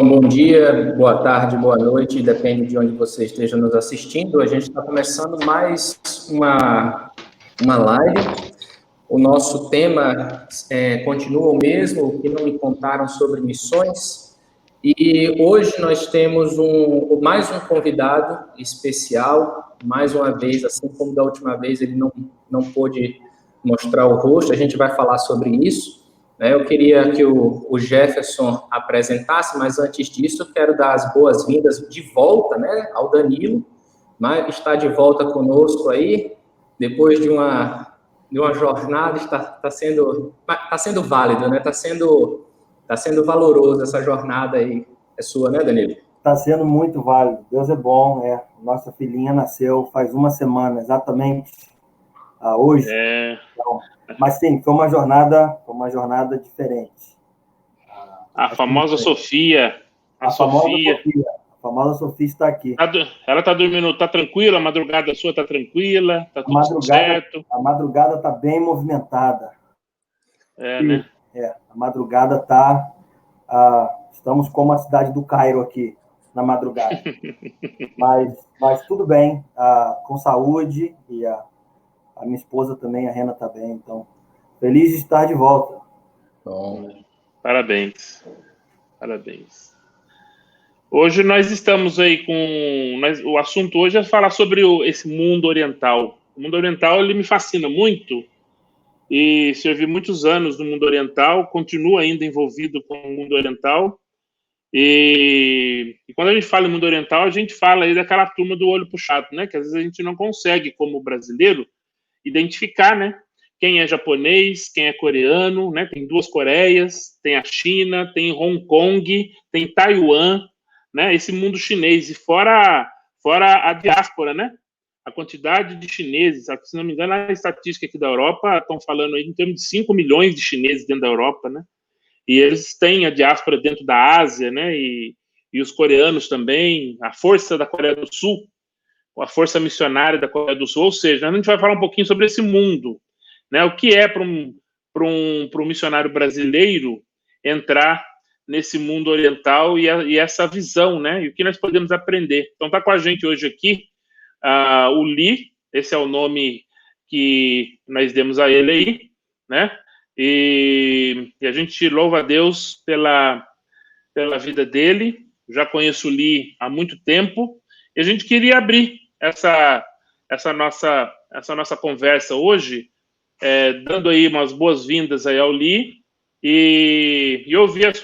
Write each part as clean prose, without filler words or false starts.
Bom dia, boa tarde, boa noite, depende de onde você esteja nos assistindo. A gente está começando mais uma live. O nosso tema continua o mesmo, o que não me contaram sobre missões. E hoje nós temos mais um convidado especial, mais uma vez, assim como da última vez ele não pôde mostrar o rosto, a gente vai falar sobre isso. Eu queria que o Jefferson apresentasse, mas antes disso eu quero dar as boas-vindas de volta, né, ao Danilo, mas está de volta conosco aí, depois de uma jornada, está sendo válido, né? Está sendo valoroso essa jornada aí. É sua, né, Danilo? Está sendo muito válido. Deus é bom, Nossa filhinha nasceu faz uma semana, exatamente hoje. Então, mas sim, foi uma jornada diferente. A famosa Sofia. A famosa Sofia está aqui. Ela está dormindo, está tranquila? A madrugada sua está tranquila? Está tudo certo? A madrugada está bem movimentada. Né? A madrugada está... estamos como a cidade do Cairo aqui, na madrugada. mas tudo bem, com saúde, e a minha esposa também, a Rena, está bem. Então, feliz de estar de volta. Bom. Parabéns. Hoje nós estamos aí o assunto hoje é falar sobre esse mundo oriental. O mundo oriental, ele me fascina muito, e servi muitos anos no mundo oriental, continuo ainda envolvido com o mundo oriental, e quando a gente fala em mundo oriental, a gente fala aí daquela turma do olho puxado, né? Que às vezes a gente não consegue, como brasileiro, identificar, né? Quem é japonês, quem é coreano, né? Tem duas Coreias, tem a China, tem Hong Kong, tem Taiwan, né? Esse mundo chinês, e fora a diáspora, né? A quantidade de chineses, se não me engano, a estatística aqui da Europa, estão falando aí em termos de 5 milhões de chineses dentro da Europa, né? E eles têm a diáspora dentro da Ásia, né? E os coreanos também, a força da Coreia do Sul, a força missionária da Coreia do Sul. Ou seja, a gente vai falar um pouquinho sobre esse mundo, né? O que é para um missionário brasileiro entrar nesse mundo oriental e essa visão, né? E o que nós podemos aprender. Então, está com a gente hoje aqui o Lee, esse é o nome que nós demos a ele aí, né? E a gente louva a Deus pela vida dele. Já conheço o Lee há muito tempo, e a gente queria abrir essa nossa conversa hoje, dando aí umas boas-vindas aí ao Lee, e ouvir as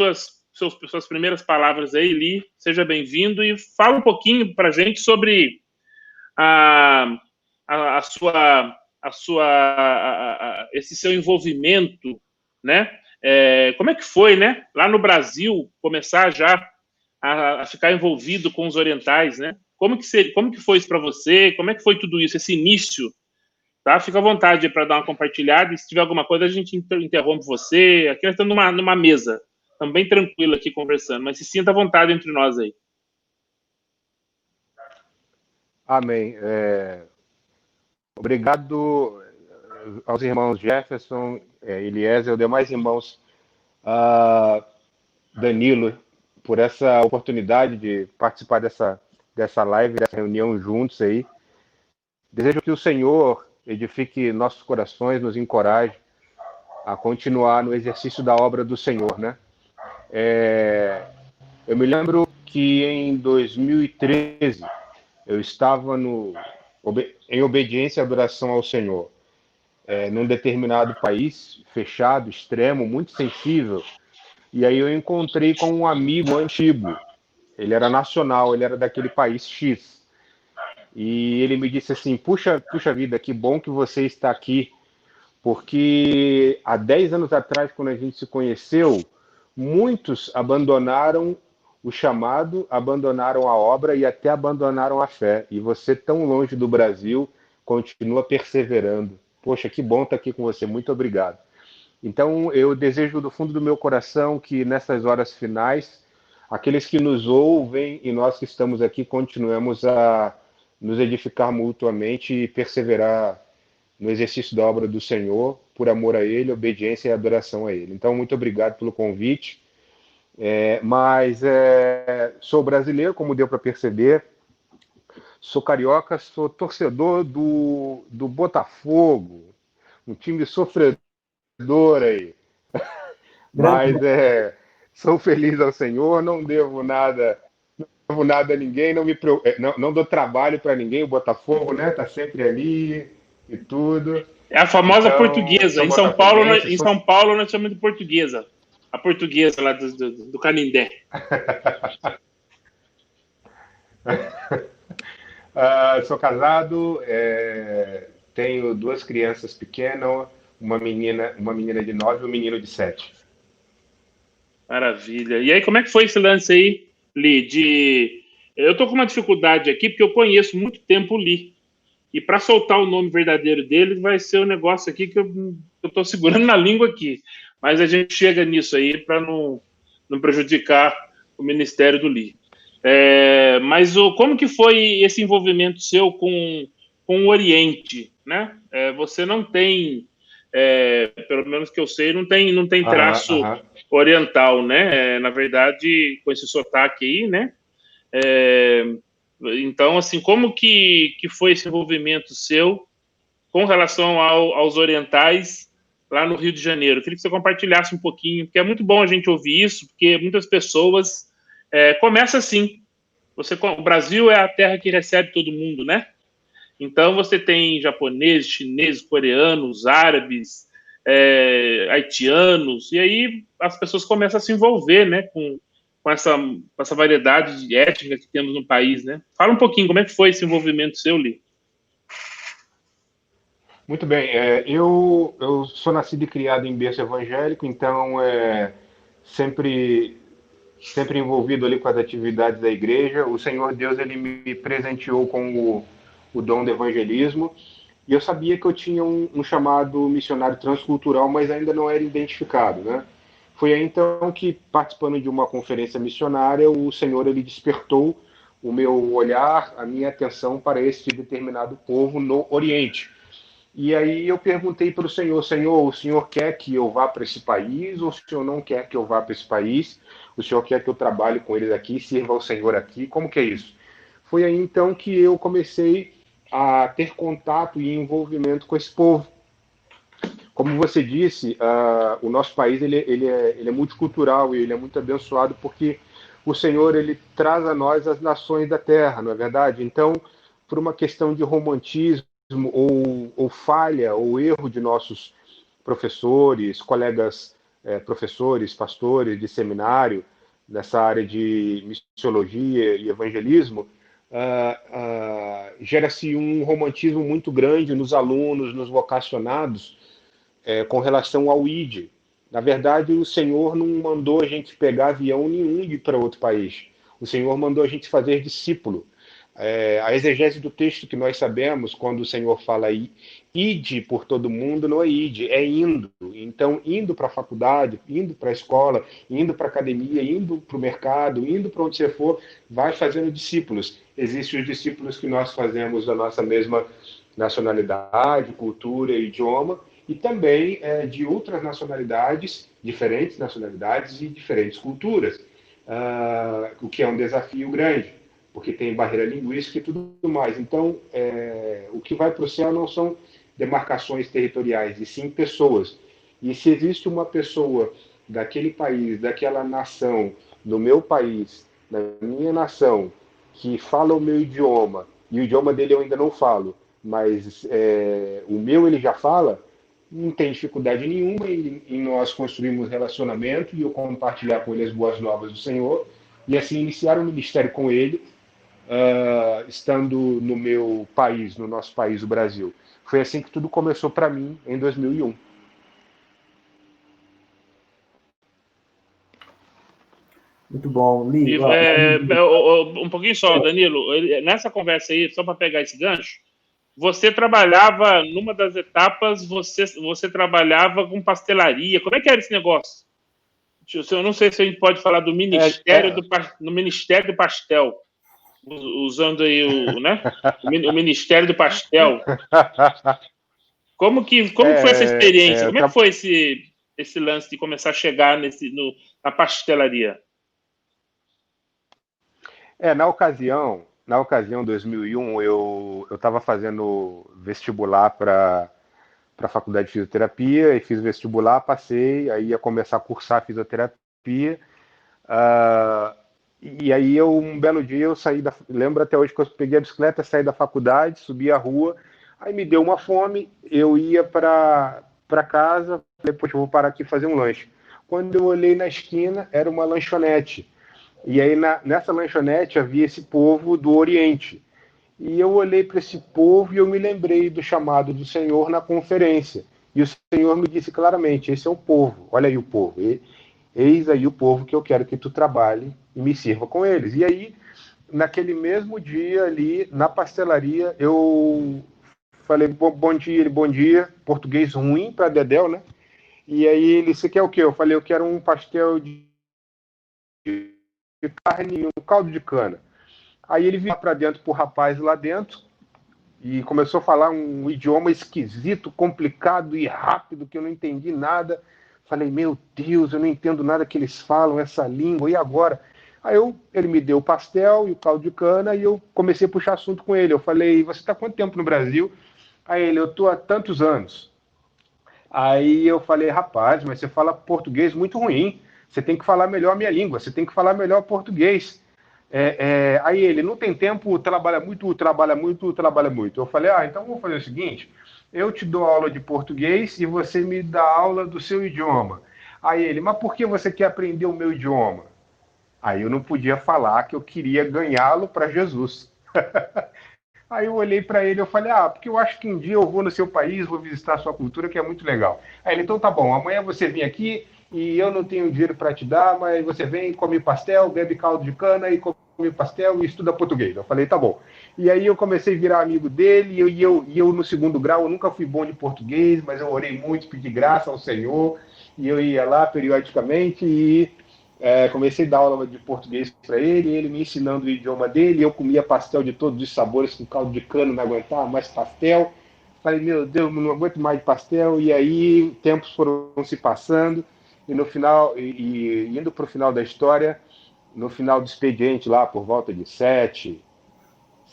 suas primeiras palavras aí. Lee, seja bem-vindo e fala um pouquinho para a gente sobre esse seu envolvimento, né? Como é que foi, né? Lá no Brasil, começar já a ficar envolvido com os orientais, né? Como que foi isso para você? Como é que foi tudo isso, esse início? Tá? Fica à vontade para dar uma compartilhada, e se tiver alguma coisa a gente interrompe você. Aqui nós estamos numa mesa, estamos bem tranquilo aqui conversando, mas se sinta à vontade entre nós aí. Amém. Obrigado aos irmãos Jefferson, Eliezer, aos demais irmãos, Danilo, por essa oportunidade de participar dessa live, dessa reunião juntos aí. Desejo que o Senhor edifique nossos corações, nos encoraje a continuar no exercício da obra do Senhor, né? Eu me lembro que em 2013 eu estava em obediência e adoração ao Senhor, num determinado país fechado, extremo, muito sensível, e aí eu encontrei com um amigo antigo. Ele era nacional, ele era daquele país X, e ele me disse assim: puxa vida, que bom que você está aqui, porque há 10 anos atrás, quando a gente se conheceu, muitos abandonaram o chamado, abandonaram a obra e até abandonaram a fé. E você, tão longe do Brasil, continua perseverando. Poxa, que bom estar aqui com você. Muito obrigado. Então, eu desejo do fundo do meu coração que nessas horas finais, aqueles que nos ouvem e nós que estamos aqui continuemos a nos edificar mutuamente e perseverar no exercício da obra do Senhor, por amor a Ele, obediência e adoração a Ele. Então, muito obrigado pelo convite. Mas sou brasileiro, como deu para perceber, sou carioca, sou torcedor do Botafogo, um time sofredor aí. Mas sou feliz ao Senhor, não devo nada a ninguém, não dou trabalho para ninguém, o Botafogo, né? Tá sempre ali e tudo. É a famosa Então, portuguesa. sou Em São Paulo, botafoguense, São Paulo nós chamamos de portuguesa. A portuguesa lá do Canindé. Sou casado, tenho 2 crianças pequenas, uma menina de 9 e um menino de 7. Maravilha. E aí, como é que foi esse lance aí, Li? Eu tô com uma dificuldade aqui, porque eu conheço muito tempo o Li. E para soltar o nome verdadeiro dele, vai ser um negócio aqui que eu tô segurando na língua aqui. Mas a gente chega nisso aí para não prejudicar o ministério do Li. Mas como que foi esse envolvimento seu com o Oriente, né? Você não tem, pelo menos que eu sei, não tem traço oriental, né? Na verdade, com esse sotaque aí, né? Então, assim, como que foi esse envolvimento seu com relação aos orientais lá no Rio de Janeiro? Eu queria que você compartilhasse um pouquinho, porque é muito bom a gente ouvir isso, porque muitas pessoas começam assim. O Brasil é a terra que recebe todo mundo, né? Então, você tem japoneses, chineses, coreanos, árabes, haitianos, e aí as pessoas começam a se envolver, né, com essa variedade de étnica que temos no país, né? Fala um pouquinho, como é que foi esse envolvimento seu, Li? Muito bem, eu sou nascido e criado em berço evangélico, então sempre envolvido ali com as atividades da igreja. O Senhor Deus, ele me presenteou com o dom do evangelismo, e eu sabia que eu tinha um chamado missionário transcultural, mas ainda não era identificado, né? Foi aí então que, participando de uma conferência missionária, o Senhor, ele despertou o meu olhar, a minha atenção para esse determinado povo no Oriente. E aí eu perguntei para o Senhor, o Senhor quer que eu vá para esse país ou o Senhor não quer que eu vá para esse país? O Senhor quer que eu trabalhe com eles aqui, sirva ao Senhor aqui? Como que é isso? Foi aí então que eu comecei a ter contato e envolvimento com esse povo. Como você disse, o nosso país ele é multicultural e ele é muito abençoado porque o Senhor, ele traz a nós as nações da terra, não é verdade? Então, por uma questão de romantismo ou falha ou erro de nossos professores, colegas professores, pastores de seminário, nessa área de missiologia e evangelismo, gera-se um romantismo muito grande nos alunos, nos vocacionados, com relação ao ID. Na verdade, o Senhor não mandou a gente pegar avião nenhum e ir para outro país. O Senhor mandou a gente fazer discípulo. A exegese do texto que nós sabemos, quando o Senhor fala ide por todo mundo, não é ide, é indo. Então, indo para a faculdade, indo para a escola, indo para a academia, indo para o mercado, indo para onde você for, vai fazendo discípulos. Existem os discípulos que nós fazemos da nossa mesma nacionalidade, cultura e idioma, e também de outras nacionalidades, diferentes nacionalidades e diferentes culturas, o que é um desafio grande, porque tem barreira linguística e tudo mais. Então, o que vai para o céu não são demarcações territoriais, e sim pessoas. E se existe uma pessoa daquele país, daquela nação, no meu país, na minha nação, que fala o meu idioma, e o idioma dele eu ainda não falo, mas o meu ele já fala, não tem dificuldade nenhuma em nós construirmos relacionamento e eu compartilhar com ele as boas novas do Senhor, e assim iniciar um ministério com ele, estando no meu país, no nosso país, o Brasil. Foi assim que tudo começou para mim em 2001. Muito bom, Li. Um pouquinho só, Danilo. Nessa conversa aí, só para pegar esse gancho, você trabalhava, numa das etapas, você trabalhava com pastelaria. Como é que era esse negócio? Eu não sei se a gente pode falar do Ministério no Ministério do Pastel, usando aí o Ministério do Pastel. Como foi essa experiência? Como é que foi esse lance de começar a chegar na pastelaria? Na ocasião 2001, eu estava fazendo vestibular para a faculdade de fisioterapia e fiz vestibular, passei, aí ia começar a cursar fisioterapia. ah, e aí um belo dia eu lembro até hoje que eu peguei a bicicleta, saí da faculdade, subi a rua, aí me deu uma fome, eu ia para casa, falei, poxa, eu vou parar aqui e fazer um lanche. Quando eu olhei na esquina, era uma lanchonete. E aí nessa lanchonete havia esse povo do Oriente. E eu olhei para esse povo e eu me lembrei do chamado do Senhor na conferência. E o Senhor me disse claramente: esse é o povo, olha aí o povo, eis aí o povo que eu quero que tu trabalhe e me sirva com eles. E aí, naquele mesmo dia ali, na pastelaria, eu falei: bom dia, bom dia, português ruim para Dedéu, né? E aí ele: você quer o quê? Eu falei: eu quero um pastel de carne e um caldo de cana. Aí ele veio para dentro pro rapaz lá dentro e começou a falar um idioma esquisito, complicado e rápido, que eu não entendi nada. Falei, meu Deus, eu não entendo nada que eles falam, essa língua, e agora? Aí ele me deu o pastel e o caldo de cana e eu comecei a puxar assunto com ele. Eu falei, você está há quanto tempo no Brasil? Aí ele: eu estou há tantos anos. Aí eu falei, rapaz, mas você fala português muito ruim. Você tem que falar melhor a minha língua, você tem que falar melhor português. Aí ele: não tem tempo, trabalha muito, trabalha muito, trabalha muito. Eu falei, então vamos fazer o seguinte, eu te dou aula de português e você me dá aula do seu idioma. Aí ele: mas por que você quer aprender o meu idioma? Aí eu não podia falar que eu queria ganhá-lo para Jesus. Aí eu olhei para ele e falei, porque eu acho que um dia eu vou no seu país, vou visitar a sua cultura, que é muito legal. Aí ele: então tá bom, amanhã você vem aqui e eu não tenho dinheiro para te dar, mas você vem, come pastel, bebe caldo de cana e come pastel e estuda português. Eu falei, tá bom. E aí eu comecei a virar amigo dele e eu no segundo grau, eu nunca fui bom de português, mas eu orei muito, pedi graça ao Senhor e eu ia lá periodicamente e comecei a dar aula de português para ele me ensinando o idioma dele, eu comia pastel de todos os sabores com caldo de cana, não aguentava mais pastel. Falei, meu Deus, não aguento mais de pastel. E aí tempos foram se passando e no final, indo para o final da história, no final do expediente lá por volta de 7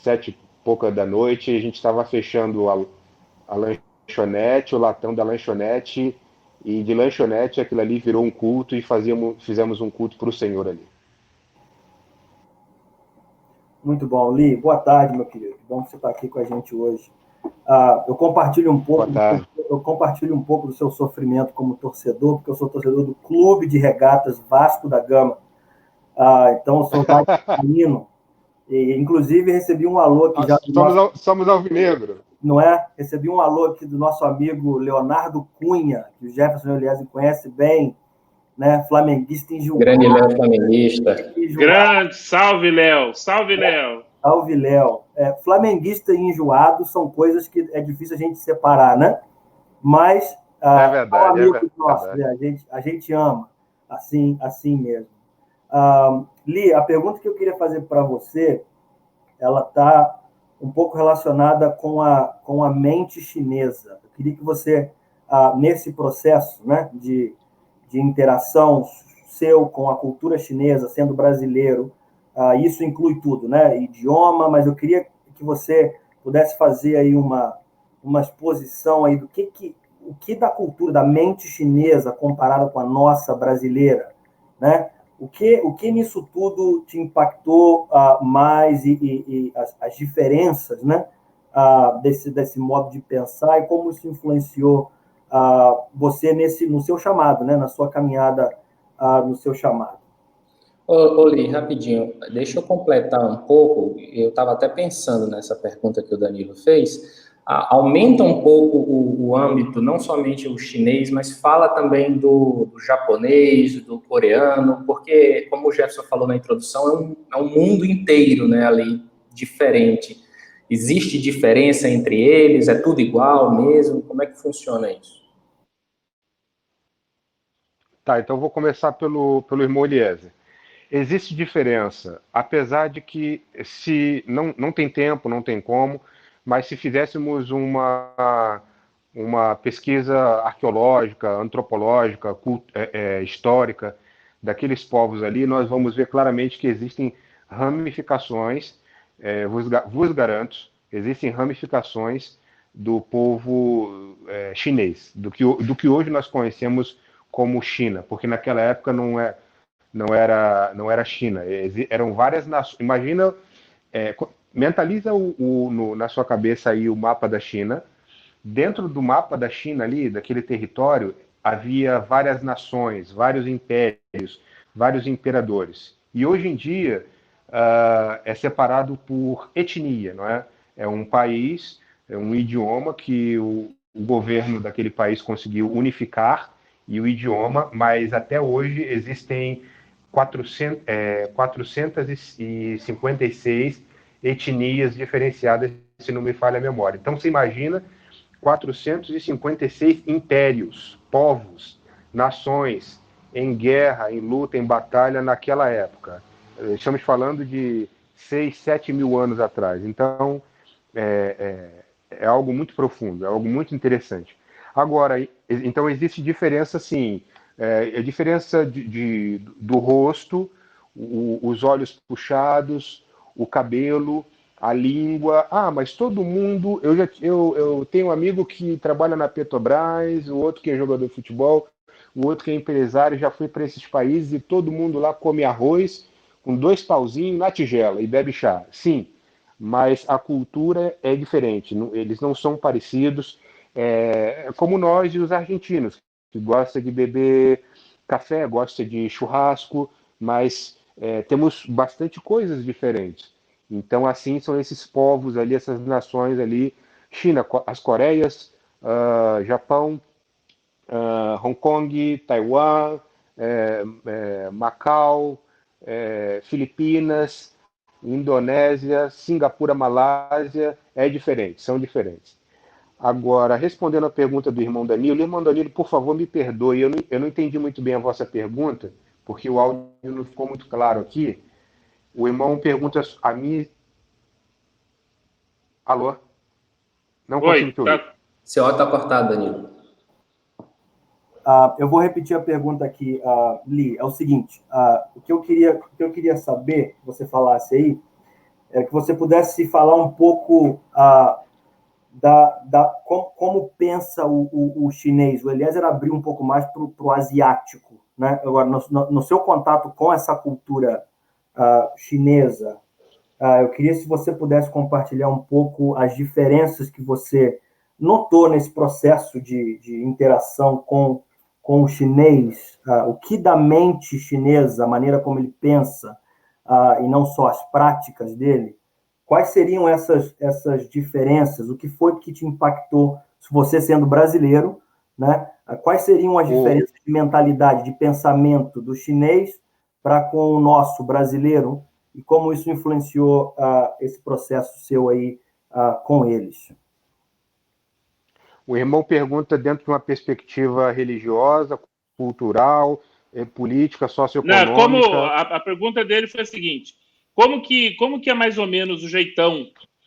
e pouca da noite, a gente estava fechando a lanchonete, o latão da lanchonete, e de lanchonete aquilo ali virou um culto e fizemos um culto para o Senhor ali. Muito bom. Li, boa tarde, meu querido. Que bom que você está aqui com a gente hoje. Eu compartilho um pouco, do seu sofrimento como torcedor, porque eu sou torcedor do Clube de Regatas Vasco da Gama. Então, eu sou vascaíno. E, inclusive, recebi um alô aqui já. Somos alvinegro. Não é? Recebi um alô aqui do nosso amigo Leonardo Cunha, que o Jefferson Elias conhece bem, né? Flamenguista enjoado. Grande Léo flamenguista. Grande, salve, Léo. Salve, Léo. Salve, Léo. Flamenguista e enjoado são coisas que é difícil a gente separar, né? Mas é verdade, amigo nosso, a gente ama, assim mesmo. Li, a pergunta que eu queria fazer para você, ela está um pouco relacionada com a mente chinesa. Eu queria que você, nesse processo, né, de interação seu com a cultura chinesa, sendo brasileiro, isso inclui tudo, né? Idioma, mas eu queria que você pudesse fazer aí uma exposição aí do o que da cultura, da mente chinesa comparada com a nossa brasileira, né? O que nisso tudo te impactou mais e as diferenças, né? Desse modo de pensar e como isso influenciou você no seu chamado, né? Na sua caminhada no seu chamado. Oli, rapidinho, deixa eu completar um pouco. Eu estava até pensando nessa pergunta que o Danilo fez. Aumenta um pouco o âmbito, não somente o chinês, mas fala também do japonês, do coreano, porque, como o Jefferson falou na introdução, é um mundo inteiro, né, ali, diferente. Existe diferença entre eles? É tudo igual mesmo? Como é que funciona isso? Tá, então eu vou começar pelo irmão Eliezer. Existe diferença, apesar de que se não tem tempo, não tem como, mas se fizéssemos uma pesquisa arqueológica, antropológica, histórica daqueles povos ali, nós vamos ver claramente que existem ramificações, vos garanto, existem ramificações do povo chinês, do que hoje nós conhecemos como China, porque naquela época não era China, eram várias nações. Imagina, mentaliza na sua cabeça aí o mapa da China. Dentro do mapa da China ali, daquele território, havia várias nações, vários impérios, vários imperadores. E hoje em dia é separado por etnia, não é? É um país, é um idioma que o governo daquele país conseguiu unificar, e o idioma, mas até hoje existem 456 etnias diferenciadas, se não me falha a memória. Então, você imagina 456 impérios, povos, nações em guerra, em luta, em batalha naquela época. Estamos falando de 6, 7 mil anos atrás. Então, é algo muito profundo, é algo muito interessante. Agora, então existe diferença, sim, a diferença do rosto, os olhos puxados, o cabelo, a língua. Mas todo mundo. Eu tenho um amigo que trabalha na Petrobras, o outro que é jogador de futebol, o outro que é empresário, já foi para esses países e todo mundo lá come arroz com 2 pauzinhos na tigela e bebe chá. Sim, mas a cultura é diferente, eles não são parecidos, como nós e os argentinos, que gosta de beber café, gosta de churrasco, mas temos bastante coisas diferentes. Então, assim, são esses povos ali, essas nações ali, China, as Coreias, Japão, Hong Kong, Taiwan, Macau, Filipinas, Indonésia, Singapura, Malásia, são diferentes. Agora, respondendo a pergunta do irmão Danilo, por favor, me perdoe, eu não entendi muito bem a vossa pergunta, porque o áudio não ficou muito claro aqui. O irmão pergunta a mim... Alô? Não consigo te ouvir. Seu áudio está cortado, Danilo. Eu vou repetir a pergunta aqui, Li. É o seguinte, o que eu queria saber, que você falasse aí, é que você pudesse falar um pouco como pensa o chinês. O Eliezer abriu um pouco mais para o asiático, né? Agora, no seu contato com essa cultura chinesa, eu queria se você pudesse compartilhar um pouco as diferenças que você notou nesse processo de interação com o chinês, o que da mente chinesa, a maneira como ele pensa, e não só as práticas dele, quais seriam essas diferenças? O que foi que te impactou, se você sendo brasileiro, né? Quais seriam as diferenças de mentalidade, de pensamento do chinês para com o nosso brasileiro, e como isso influenciou esse processo seu aí com eles? O irmão pergunta dentro de uma perspectiva religiosa, cultural, política, socioeconômica. Não, a pergunta dele foi a seguinte: como que é mais ou menos o jeitão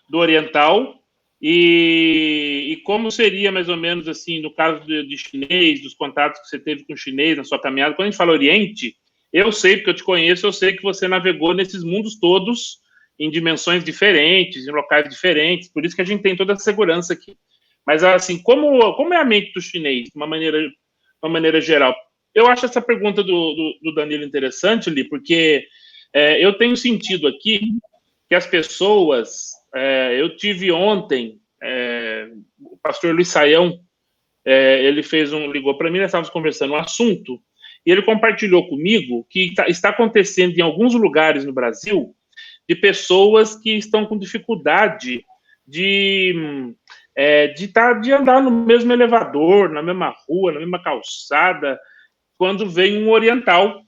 do oriental e como seria mais ou menos assim, no caso de chinês, dos contatos que você teve com o chinês na sua caminhada? Quando a gente fala Oriente, eu sei, porque eu te conheço, eu sei que você navegou nesses mundos todos em dimensões diferentes, em locais diferentes, por isso que a gente tem toda essa segurança aqui. Mas, assim, como é a mente do chinês, de uma maneira geral? Eu acho essa pergunta do Danilo interessante, Li, porque eu tenho sentido aqui que as pessoas... eu tive ontem, o pastor Luiz Saião, ele ligou para mim, nós estávamos conversando um assunto, e ele compartilhou comigo que está acontecendo em alguns lugares no Brasil de pessoas que estão com dificuldade de andar no mesmo elevador, na mesma rua, na mesma calçada, quando vem um oriental.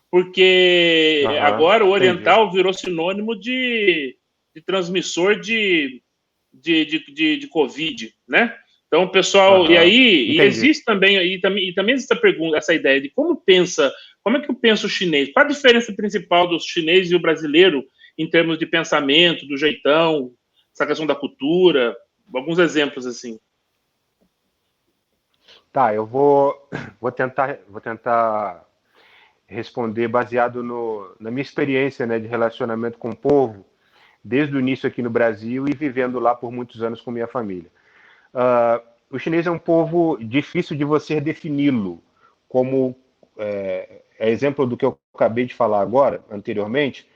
Porque agora o oriental virou sinônimo de transmissor de Covid, né? Então, o pessoal... E existe também essa pergunta, essa ideia de como é que pensa o chinês? Qual a diferença principal do chinês e o brasileiro em termos de pensamento, do jeitão, essa questão da cultura? Alguns exemplos, assim. Tá, eu vou tentar responder baseado na minha experiência, né, de relacionamento com o povo, desde o início aqui no Brasil e vivendo lá por muitos anos com minha família. O chinês é um povo difícil de você defini-lo como exemplo do que eu acabei de falar agora, anteriormente,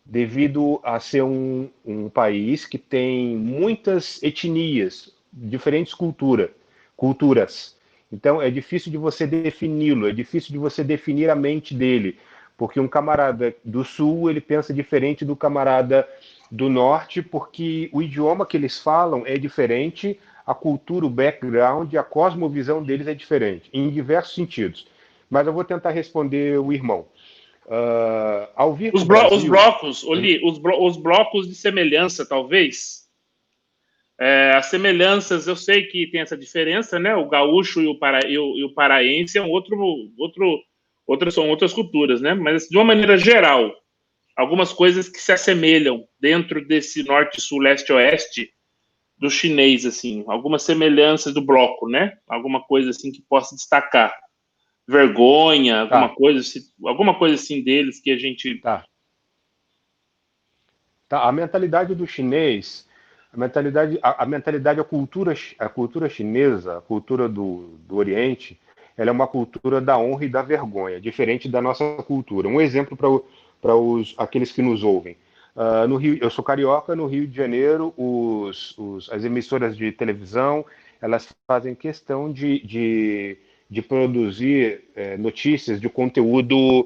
devido a ser um país que tem muitas etnias, diferentes culturas. Então, é difícil de você defini-lo, é difícil de você definir a mente dele, porque um camarada do sul, ele pensa diferente do camarada do norte, porque o idioma que eles falam é diferente, a cultura, o background, a cosmovisão deles é diferente, em diversos sentidos. Mas eu vou tentar responder o irmão. Ao vir os blocos de semelhança, talvez. As semelhanças, eu sei que tem essa diferença, né? O gaúcho e o paraense são outras culturas, né? Mas de uma maneira geral, algumas coisas que se assemelham dentro desse norte, sul, leste, oeste do chinês, assim, algumas semelhanças do bloco, né? Alguma coisa assim que possa destacar. Vergonha, alguma coisa assim deles que a gente... Tá. A mentalidade do chinês, a cultura chinesa, a cultura do Oriente, ela é uma cultura da honra e da vergonha, diferente da nossa cultura. Um exemplo para aqueles que nos ouvem. No Rio, eu sou carioca, no Rio de Janeiro, as emissoras de televisão, elas fazem questão de produzir notícias de conteúdo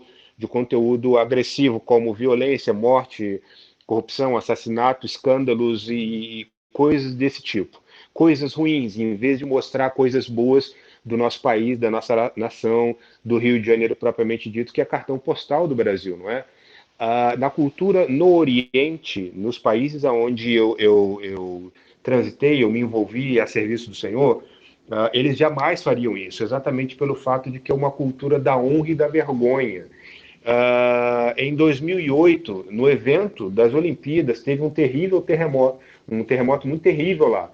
agressivo, como violência, morte, corrupção, assassinato, escândalos e coisas desse tipo. Coisas ruins, em vez de mostrar coisas boas do nosso país, da nossa nação, do Rio de Janeiro propriamente dito, que é cartão postal do Brasil, não é? Na cultura no Oriente, nos países onde eu transitei, eu me envolvi a serviço do Senhor, eles jamais fariam isso, exatamente pelo fato de que é uma cultura da honra e da vergonha. Em 2008, no evento das Olimpíadas, teve um terremoto muito terrível lá.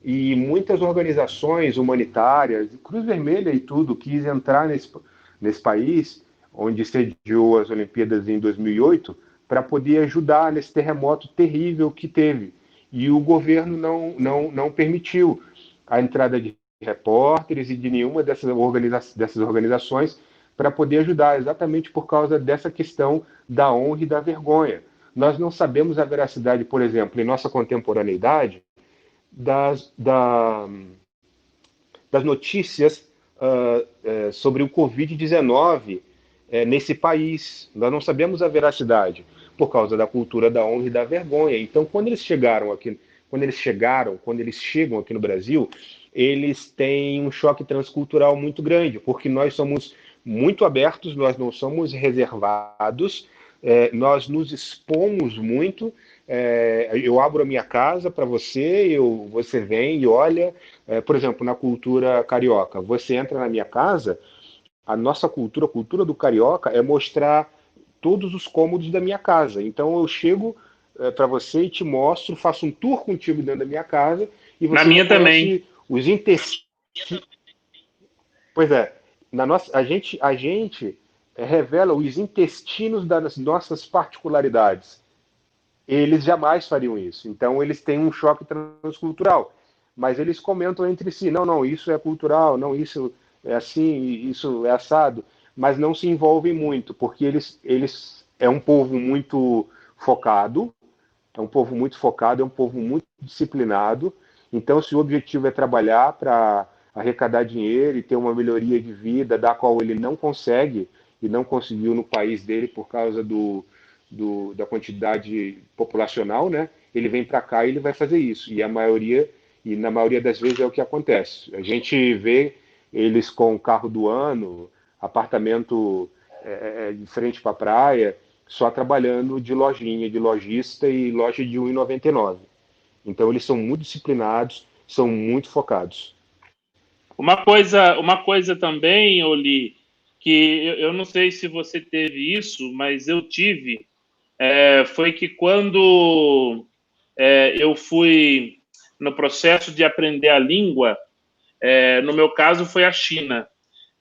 E muitas organizações humanitárias, Cruz Vermelha e tudo, quis entrar nesse país, onde sediou as Olimpíadas em 2008, para poder ajudar nesse terremoto terrível que teve. E o governo não permitiu a entrada de repórteres e de nenhuma dessas organizações para poder ajudar, exatamente por causa dessa questão da honra e da vergonha. Nós não sabemos a veracidade, por exemplo, em nossa contemporaneidade, das notícias sobre o Covid-19 nesse país. Nós não sabemos a veracidade, por causa da cultura da honra e da vergonha. Então, quando eles chegam aqui no Brasil, eles têm um choque transcultural muito grande, porque nós somos muito abertos, nós não somos reservados, nós nos expomos muito. Eu abro a minha casa para você, você vem e olha. Por exemplo, na cultura carioca, você entra na minha casa, a nossa cultura, a cultura do carioca, é mostrar todos os cômodos da minha casa. Então eu chego para você e te mostro, faço um tour contigo dentro da minha casa, e você na minha também. Os intestinos. Pois é. A gente revela os intestinos das nossas particularidades. Eles jamais fariam isso. Então, eles têm um choque transcultural. Mas eles comentam entre si, não, isso é cultural, não, isso é assim, isso é assado. Mas não se envolvem muito, porque eles é um povo muito focado, é um povo muito disciplinado. Então, se o objetivo é trabalhar para arrecadar dinheiro e ter uma melhoria de vida, da qual ele não consegue e não conseguiu no país dele por causa da quantidade populacional, né? Ele vem para cá e ele vai fazer isso. E na maioria das vezes é o que acontece. A gente vê eles com o carro do ano, apartamento de frente para a praia, só trabalhando de lojinha, de lojista e loja de R$1,99. Então eles são muito disciplinados, são muito focados. Uma coisa também, Oli, que eu não sei se você teve isso, mas eu tive, foi que quando eu fui no processo de aprender a língua, no meu caso foi a China,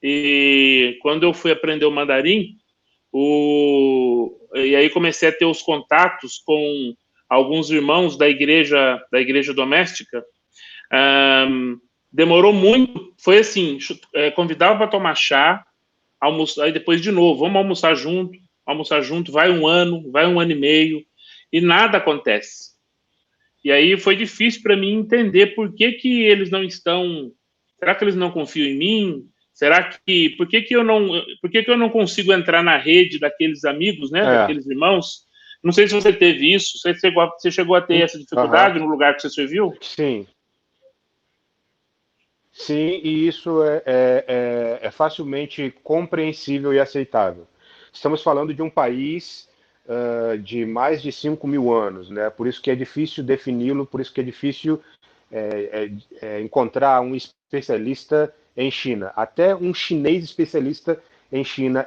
e quando eu fui aprender o mandarim, E aí comecei a ter os contatos com alguns irmãos da igreja doméstica. Demorou muito, foi assim, convidava para tomar chá, almoçar, aí depois de novo, vamos almoçar junto, vai um ano e meio, e nada acontece. E aí foi difícil para mim entender por que eles não estão... Será que eles não confiam em mim? Por que eu não consigo entrar na rede daqueles amigos, né, daqueles irmãos? Não sei se você teve isso, você chegou a ter essa dificuldade no lugar que você serviu? Sim. Sim, e isso é facilmente compreensível e aceitável. Estamos falando de um país de mais de 5.000 anos, né? Por isso que é difícil defini-lo, por isso que é difícil encontrar um especialista em China. Até um chinês especialista em China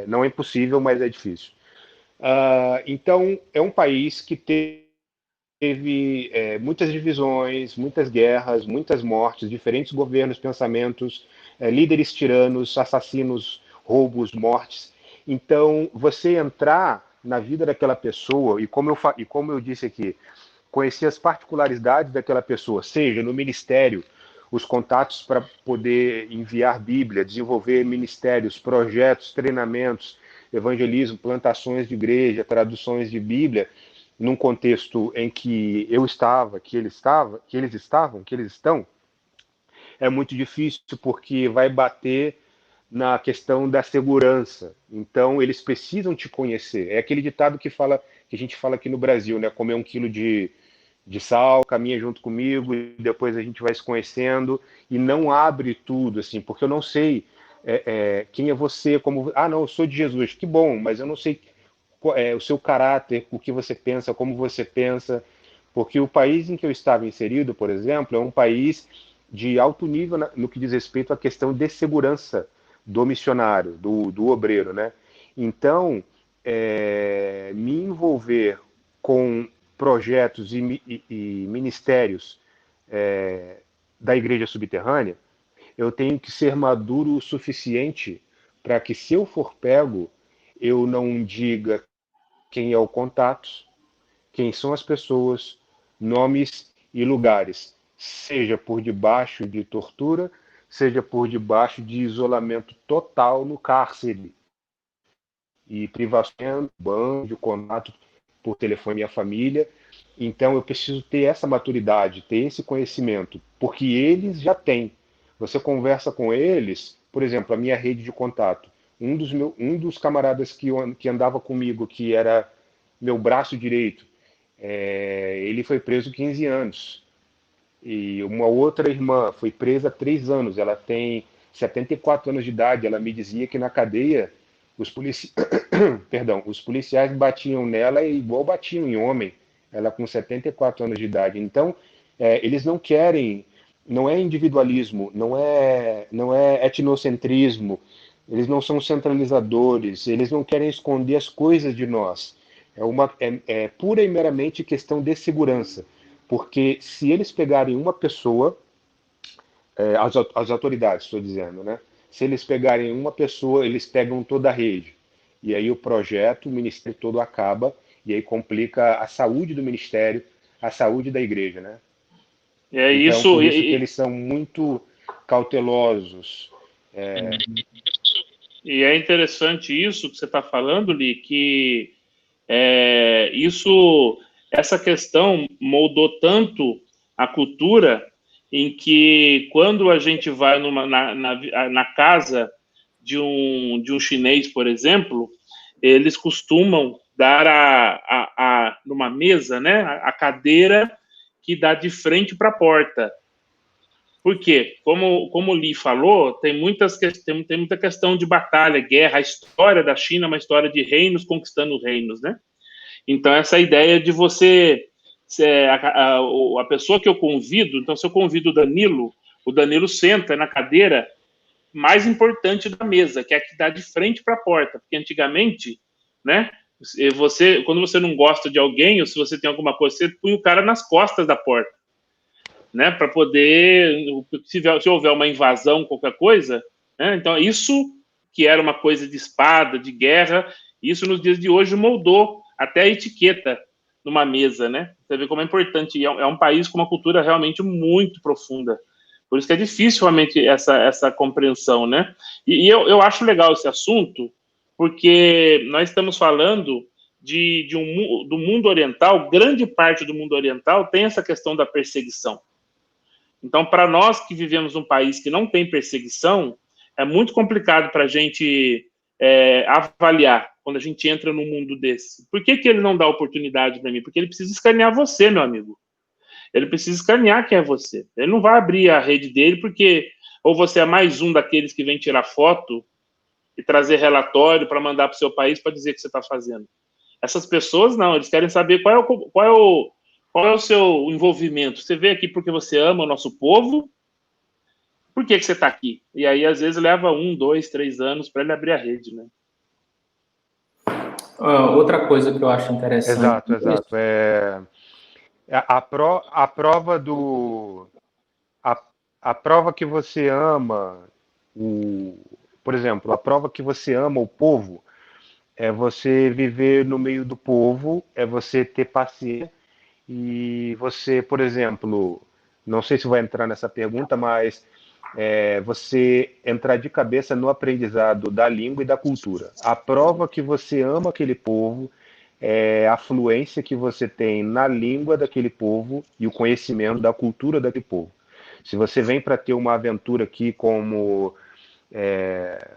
não é impossível, mas é difícil. Então, é um país que teve muitas divisões, muitas guerras, muitas mortes, diferentes governos, pensamentos, líderes tiranos, assassinos, roubos, mortes. Então, você entrar na vida daquela pessoa, e como eu disse aqui, conhecer as particularidades daquela pessoa, seja no ministério, os contatos para poder enviar Bíblia, desenvolver ministérios, projetos, treinamentos, evangelismo, plantações de igreja, traduções de Bíblia, num contexto em que eu estava, que eles estão, é muito difícil porque vai bater na questão da segurança. Então, eles precisam te conhecer. É aquele ditado que a gente fala aqui no Brasil, né? Comer 1 quilo de sal, caminha junto comigo, e depois a gente vai se conhecendo, e não abre tudo, assim, porque eu não sei quem é você, como... Ah, não, eu sou de Jesus. Que bom, mas eu não sei o seu caráter, o que você pensa, como você pensa, porque o país em que eu estava inserido, por exemplo, é um país de alto nível no que diz respeito à questão de segurança do missionário, do obreiro, né? Então, me envolver com projetos e ministérios da igreja subterrânea, eu tenho que ser maduro o suficiente para que, se eu for pego, eu não diga quem é o contato, quem são as pessoas, nomes e lugares, seja por debaixo de tortura, seja por debaixo de isolamento total no cárcere e privação, banho de contato por telefone à família. Então eu preciso ter essa maturidade, ter esse conhecimento, porque eles já têm. Você conversa com eles, por exemplo, a minha rede de contato. Um dos camaradas que andava comigo, que era meu braço direito, ele foi preso 15 anos. E uma outra irmã foi presa 3 anos. Ela tem 74 anos de idade. Ela me dizia que na cadeia os policiais batiam nela igual batiam em homem. Ela com 74 anos de idade. Então, eles não querem, não é individualismo, não é etnocentrismo, eles não são centralizadores, eles não querem esconder as coisas de nós. É pura e meramente questão de segurança. Porque se eles pegarem uma pessoa, as autoridades, estou dizendo, né? Se eles pegarem uma pessoa, eles pegam toda a rede. E aí o ministério todo acaba, e aí complica a saúde do ministério, a saúde da igreja, né? Então, por isso que eles são muito cautelosos. E é interessante isso que você está falando, Li, que essa questão moldou tanto a cultura, em que quando a gente vai na casa de um chinês, por exemplo, eles costumam dar numa mesa, né, a cadeira que dá de frente para a porta. Por quê? Como o Li falou, tem muita questão de batalha, guerra. A história da China é uma história de reinos conquistando reinos, né? Então, essa ideia de você... a pessoa que eu convido... Então, se eu convido o Danilo senta na cadeira mais importante da mesa, que é a que dá de frente para a porta. Porque antigamente, né, quando você não gosta de alguém, ou se você tem alguma coisa, você põe o cara nas costas da porta, né, para poder, se houver uma invasão, qualquer coisa, né? Então, isso que era uma coisa de espada, de guerra, Isso nos dias de hoje moldou até a etiqueta numa mesa, né? Você vê como é importante. É um país com uma cultura realmente muito profunda. Por isso que é difícil realmente essa compreensão, né? E eu acho legal esse assunto, porque nós estamos falando do mundo oriental. Grande parte do mundo oriental tem essa questão da perseguição. Então, para nós que vivemos num país que não tem perseguição, é muito complicado para a gente avaliar quando a gente entra num mundo desse. Por que ele não dá oportunidade para mim? Porque ele precisa escanear você, meu amigo. Ele precisa escanear quem é você. Ele não vai abrir a rede dele porque ou você é mais um daqueles que vem tirar foto e trazer relatório para mandar para o seu país para dizer o que você está fazendo. Essas pessoas, não. Eles querem saber qual é o seu envolvimento. Você veio aqui porque você ama o nosso povo? Por que você está aqui? E aí, às vezes, leva 1, 2, 3 anos para ele abrir a rede, né? Outra coisa que eu acho interessante. Exato. A prova a prova que você ama por exemplo, a prova que você ama o povo é você viver no meio do povo, é você ter paciência e você, por exemplo, não sei se vai entrar nessa pergunta, mas você entrar de cabeça no aprendizado da língua e da cultura. A prova que você ama aquele povo é a fluência que você tem na língua daquele povo e o conhecimento da cultura daquele povo. Se você vem para ter uma aventura aqui, como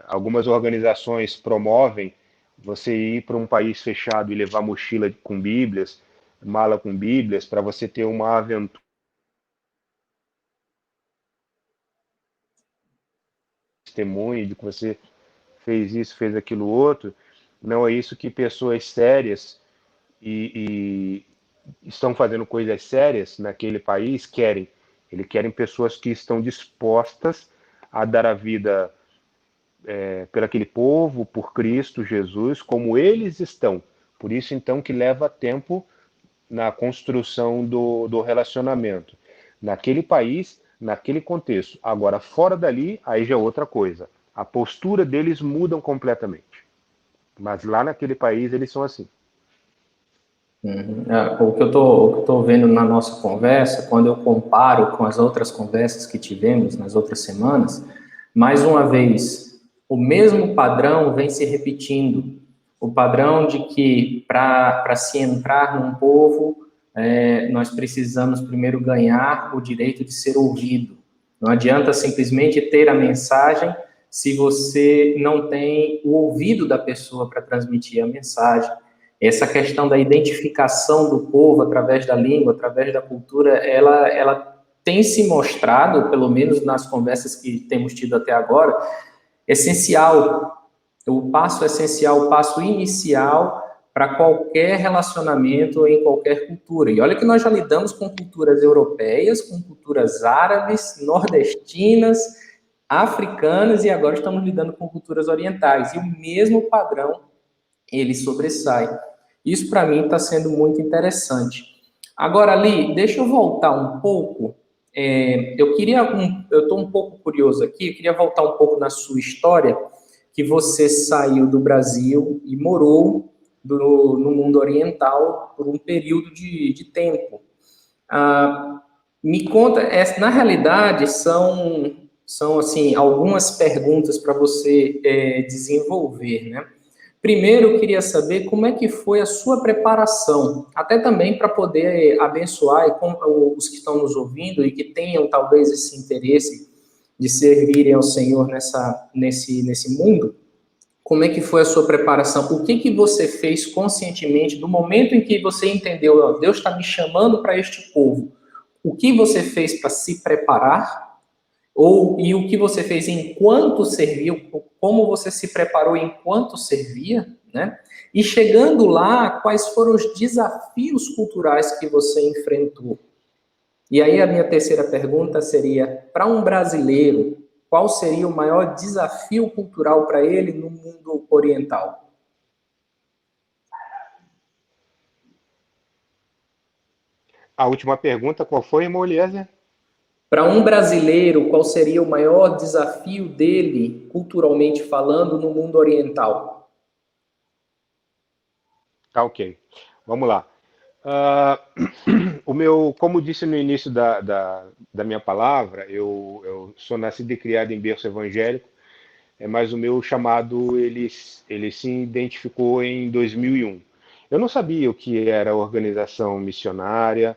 algumas organizações promovem, você ir para um país fechado e levar mochila com Bíblias, mala com Bíblias, para você ter uma aventura, testemunho de que você fez isso, fez aquilo outro. Não é isso que pessoas sérias e estão fazendo coisas sérias naquele país querem. Eles querem pessoas que estão dispostas a dar a vida por aquele povo, por Cristo Jesus, como eles estão. Por isso, então, que leva tempo na construção do relacionamento. Naquele país, naquele contexto. Agora, fora dali, aí já é outra coisa. A postura deles muda completamente. Mas lá naquele país, eles são assim. O que eu estou vendo na nossa conversa, quando eu comparo com as outras conversas que tivemos nas outras semanas, mais uma vez, o mesmo padrão vem se repetindo. O padrão de que para se entrar num povo, nós precisamos primeiro ganhar o direito de ser ouvido. Não adianta simplesmente ter a mensagem se você não tem o ouvido da pessoa para transmitir a mensagem. Essa questão da identificação do povo através da língua, através da cultura, ela tem se mostrado, pelo menos nas conversas que temos tido até agora, essencial. O passo essencial, o passo inicial para qualquer relacionamento em qualquer cultura. E olha que nós já lidamos com culturas europeias, com culturas árabes, nordestinas, africanas, e agora estamos lidando com culturas orientais. E o mesmo padrão, ele sobressai. Isso, para mim, está sendo muito interessante. Agora, Ali, deixa eu voltar um pouco. Eu estou um pouco curioso aqui, eu queria voltar um pouco na sua história, que você saiu do Brasil e morou no mundo oriental por um período de tempo. Me conta, na realidade, são assim, algumas perguntas para você desenvolver, né? Primeiro, eu queria saber como é que foi a sua preparação, até também para poder abençoar os que estão nos ouvindo e que tenham talvez esse interesse de servirem ao Senhor nesse mundo. Como é que foi a sua preparação? O que você fez conscientemente do momento em que você entendeu, Deus está me chamando para este povo? O que você fez para se preparar? E o que você fez enquanto serviu, como você se preparou enquanto servia, né? E chegando lá, quais foram os desafios culturais que você enfrentou? E aí a minha terceira pergunta seria, para um brasileiro, qual seria o maior desafio cultural para ele no mundo oriental? A última pergunta, qual foi, irmão Eliezer? Para um brasileiro, qual seria o maior desafio dele, culturalmente falando, no mundo oriental? Tá, ok. Vamos lá. Como disse no início da minha palavra, eu sou nascido e criado em berço evangélico, mas o meu chamado ele se identificou em 2001. Eu não sabia o que era organização missionária,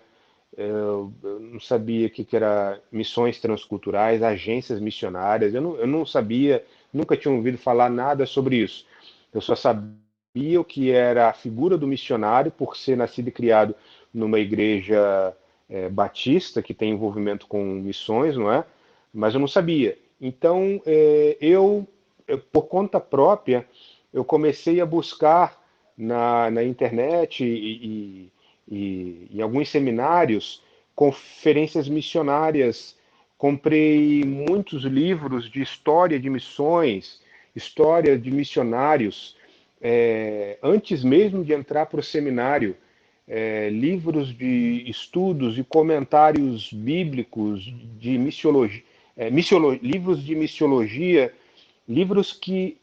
eu não sabia o que era missões transculturais, agências missionárias, eu não sabia, nunca tinha ouvido falar nada sobre isso. Eu só sabia o que era a figura do missionário, por ser nascido e criado numa igreja batista, que tem envolvimento com missões, não é? Mas eu não sabia. Então, por conta própria, eu comecei a buscar na internet e em alguns seminários conferências missionárias. Comprei muitos livros de história de missões, história de missionários, antes mesmo de entrar para o seminário, livros de estudos e comentários bíblicos de missiologia, livros de missiologia, livros que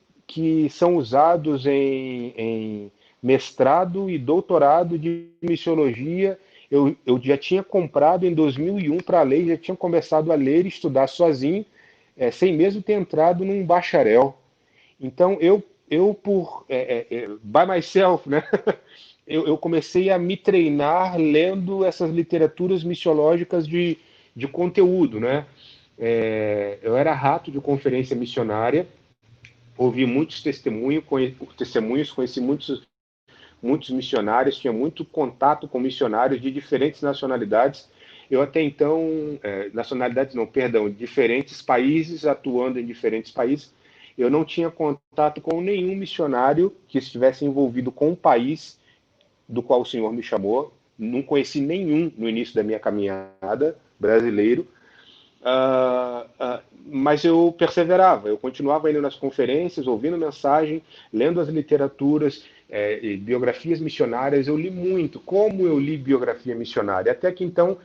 são usados em mestrado e doutorado de missiologia. Eu já tinha comprado em 2001 para ler, já tinha começado a ler e estudar sozinho, sem mesmo ter entrado num bacharel. Então, by myself, né? Eu comecei a me treinar lendo essas literaturas missiológicas de conteúdo, né? Eu era rato de conferência missionária, ouvi muitos testemunhos, conheci muitos missionários, tinha muito contato com missionários de diferentes nacionalidades. Eu até então, nacionalidades não, perdão, diferentes países, atuando em diferentes países. Eu não tinha contato com nenhum missionário que estivesse envolvido com o país do qual o Senhor me chamou. Não conheci nenhum no início da minha caminhada brasileiro. Mas eu perseverava, eu continuava indo nas conferências, ouvindo mensagem, lendo as literaturas, biografias missionárias. Eu li muito. Como eu li biografia missionária? Até que então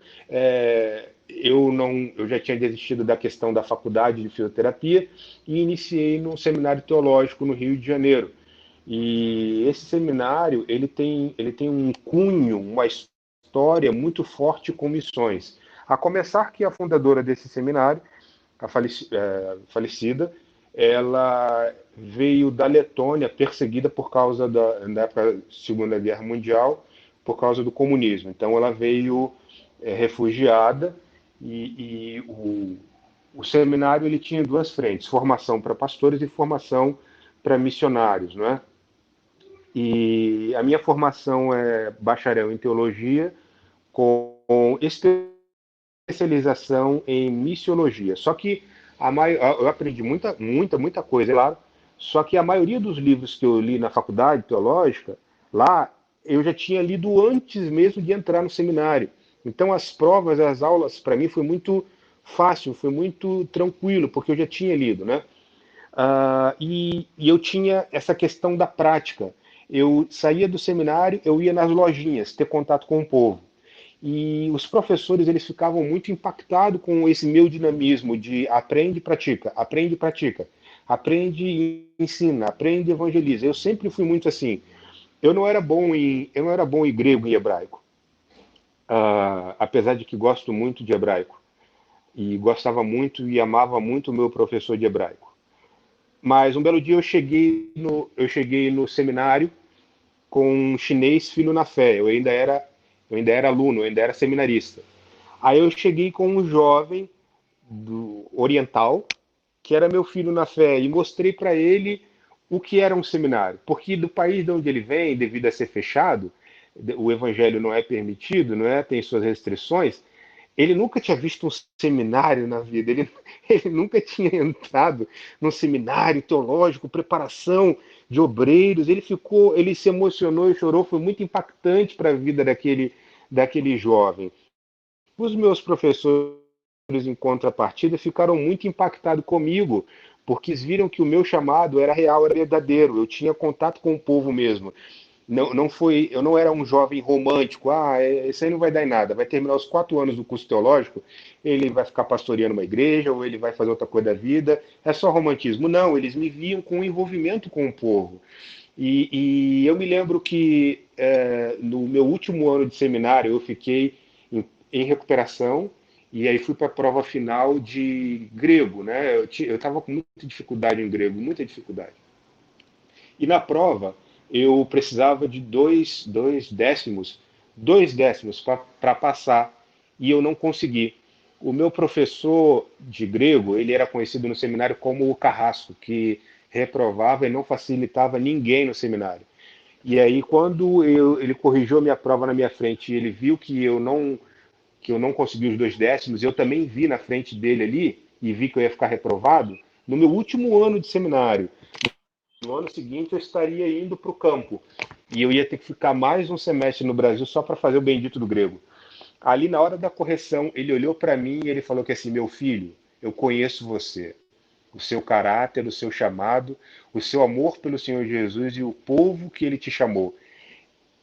eu já tinha desistido da questão da faculdade de fisioterapia e iniciei num seminário teológico no Rio de Janeiro. E esse seminário ele tem um cunho, uma história muito forte com missões. A começar que a fundadora desse seminário, a falecida, ela veio da Letônia, perseguida por causa da Segunda Guerra Mundial, por causa do comunismo. Então ela veio refugiada e o seminário ele tinha duas frentes: formação para pastores e formação para missionários, não é? E a minha formação é bacharel em teologia com especialização em missiologia. Só que eu aprendi muita coisa, claro. Só que a maioria dos livros que eu li na faculdade teológica, lá, eu já tinha lido antes mesmo de entrar no seminário. Então, as provas, as aulas, para mim, foi muito fácil, foi muito tranquilo, porque eu já tinha lido, né? E eu tinha essa questão da prática. Eu saía do seminário, eu ia nas lojinhas ter contato com o povo. E os professores eles ficavam muito impactados com esse meu dinamismo de aprende e pratica, aprende e ensina, aprende e evangeliza. Eu sempre fui muito assim. Eu não era bom em grego e hebraico, apesar de que gosto muito de hebraico e gostava muito e amava muito o meu professor de hebraico. Mas um belo dia eu cheguei no seminário com um chinês filho na fé. Eu ainda era aluno, eu ainda era seminarista. Aí eu cheguei com um jovem oriental, que era meu filho na fé, e mostrei para ele o que era um seminário. Porque do país de onde ele vem, devido a ser fechado, o evangelho não é permitido, não é? Tem suas restrições. Ele nunca tinha visto um seminário na vida, ele nunca tinha entrado num seminário teológico, preparação de obreiros. Ele se emocionou e chorou, foi muito impactante para a vida daquele jovem. Os meus professores, em contrapartida, ficaram muito impactados comigo, porque eles viram que o meu chamado era real, era verdadeiro, eu tinha contato com o povo mesmo. Eu não era um jovem romântico, isso aí não vai dar em nada, vai terminar os 4 anos do curso teológico, ele vai ficar pastoreando uma igreja, ou ele vai fazer outra coisa da vida, é só romantismo. Não, eles me viam com envolvimento com o povo. E eu me lembro que no meu último ano de seminário eu fiquei em recuperação e aí fui para a prova final de grego, né? Eu estava com muita dificuldade em grego, muita dificuldade. E na prova eu precisava de dois décimos para passar e eu não consegui. O meu professor de grego, ele era conhecido no seminário como o carrasco, que reprovava e não facilitava ninguém no seminário. E aí, quando ele corrigiu a minha prova na minha frente e ele viu que eu não consegui os 2 décimos, eu também vi na frente dele ali e vi que eu ia ficar reprovado, no meu último ano de seminário, no ano seguinte eu estaria indo para o campo e eu ia ter que ficar mais um semestre no Brasil só para fazer o bendito do grego. Ali na hora da correção, ele olhou para mim e ele falou que assim, meu filho, eu conheço você, o seu caráter, o seu chamado, o seu amor pelo Senhor Jesus e o povo que ele te chamou.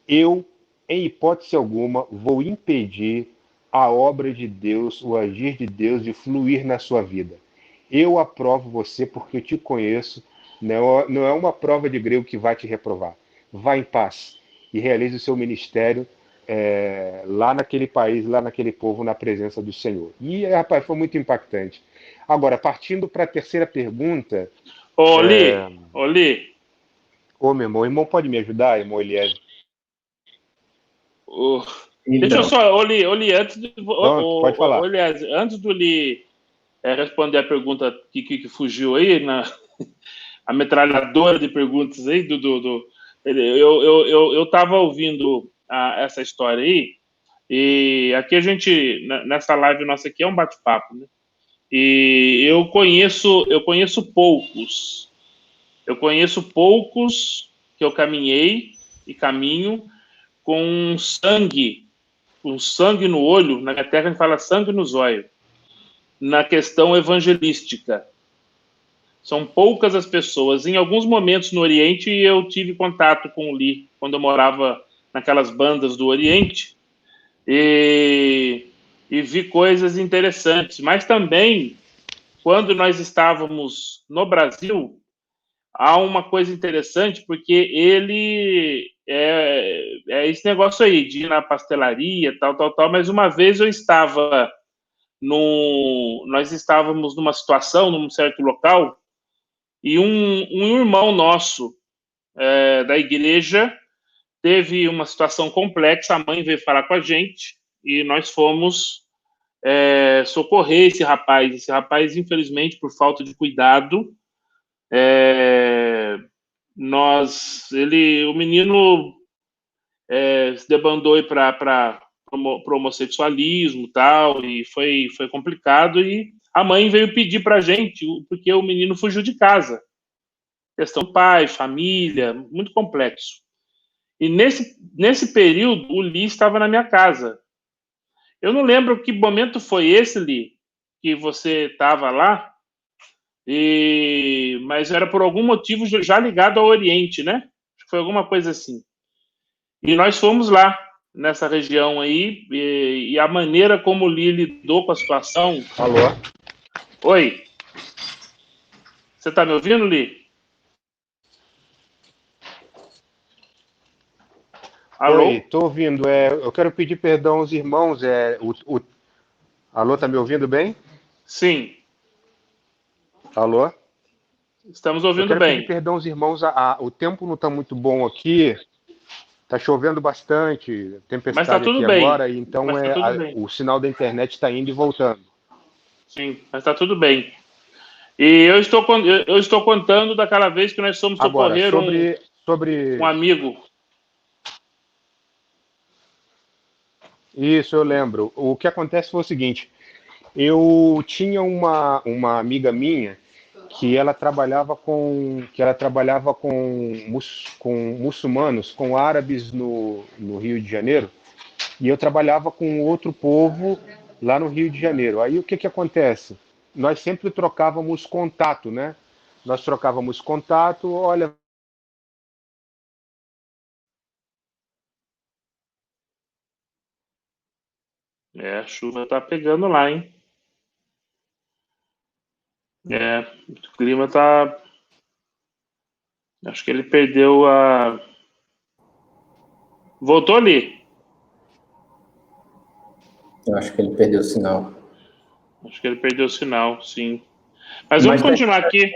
Eu, em hipótese alguma, vou impedir a obra de Deus, o agir de Deus de fluir na sua vida. Eu aprovo você porque eu te conheço. Não é uma prova de grego que vai te reprovar. Vá em paz e realize o seu ministério lá naquele país, lá naquele povo, na presença do Senhor. E, rapaz, foi muito impactante. Agora, partindo para a terceira pergunta. Ô, Li. Ô, meu irmão pode me ajudar, irmão Elias? Deixa eu só, Li, antes Pode falar. aliás, antes do Li responder a pergunta que fugiu aí, a metralhadora de perguntas aí, eu estava ouvindo essa história aí, e aqui a gente, nessa live nossa aqui, é um bate-papo, né? E eu conheço poucos. Eu conheço poucos que eu caminhei e caminho com sangue no olho. Na minha terra a gente fala sangue nos olhos, na questão evangelística. São poucas as pessoas. Em alguns momentos no Oriente eu tive contato com o Li, quando eu morava naquelas bandas do Oriente, e vi coisas interessantes. Mas também, quando nós estávamos no Brasil, há uma coisa interessante, porque ele é esse negócio aí, de ir na pastelaria, tal, mas uma vez nós estávamos numa situação, num certo local, e um irmão nosso da igreja teve uma situação complexa, a mãe veio falar com a gente, e nós fomos socorrer esse rapaz. Esse rapaz, infelizmente, por falta de cuidado, o menino se debandou para o homossexualismo, tal, e foi complicado, e a mãe veio pedir para a gente, porque o menino fugiu de casa. Questão pai, família, muito complexo. E nesse período, o Li estava na minha casa. Eu não lembro que momento foi esse, Li, que você estava lá, mas era por algum motivo já ligado ao Oriente, né? Acho que foi alguma coisa assim. E nós fomos lá, nessa região aí, e a maneira como o Li lidou com a situação... Alô? Oi? Você está me ouvindo, Li? Alô? Oi, estou ouvindo. Eu quero pedir perdão aos irmãos. Alô, tá me ouvindo bem? Sim. Alô? Estamos Eu ouvindo quero pedir bem. perdão aos irmãos. O tempo não está muito bom aqui. Está chovendo bastante, Mas está tempestade tudo aqui bem. agora, então Mas está tudo bem. o sinal da internet está indo e voltando. Sim, mas está tudo bem. E eu estou contando daquela vez que nós fomos Agora, socorrer sobre... um amigo. Isso, eu lembro. O que acontece foi o seguinte: eu tinha uma amiga minha que ela trabalhava com muçulmanos, com árabes no Rio de Janeiro, e eu trabalhava com outro povo lá no Rio de Janeiro. Aí o que acontece? Nós sempre trocávamos contato, né? Nós trocávamos contato, olha. A chuva tá pegando lá, hein? O clima tá Acho que ele perdeu a... Voltou ali. Eu acho que ele perdeu o sinal. Acho que ele perdeu o sinal, sim. Mas vamos continuar aqui.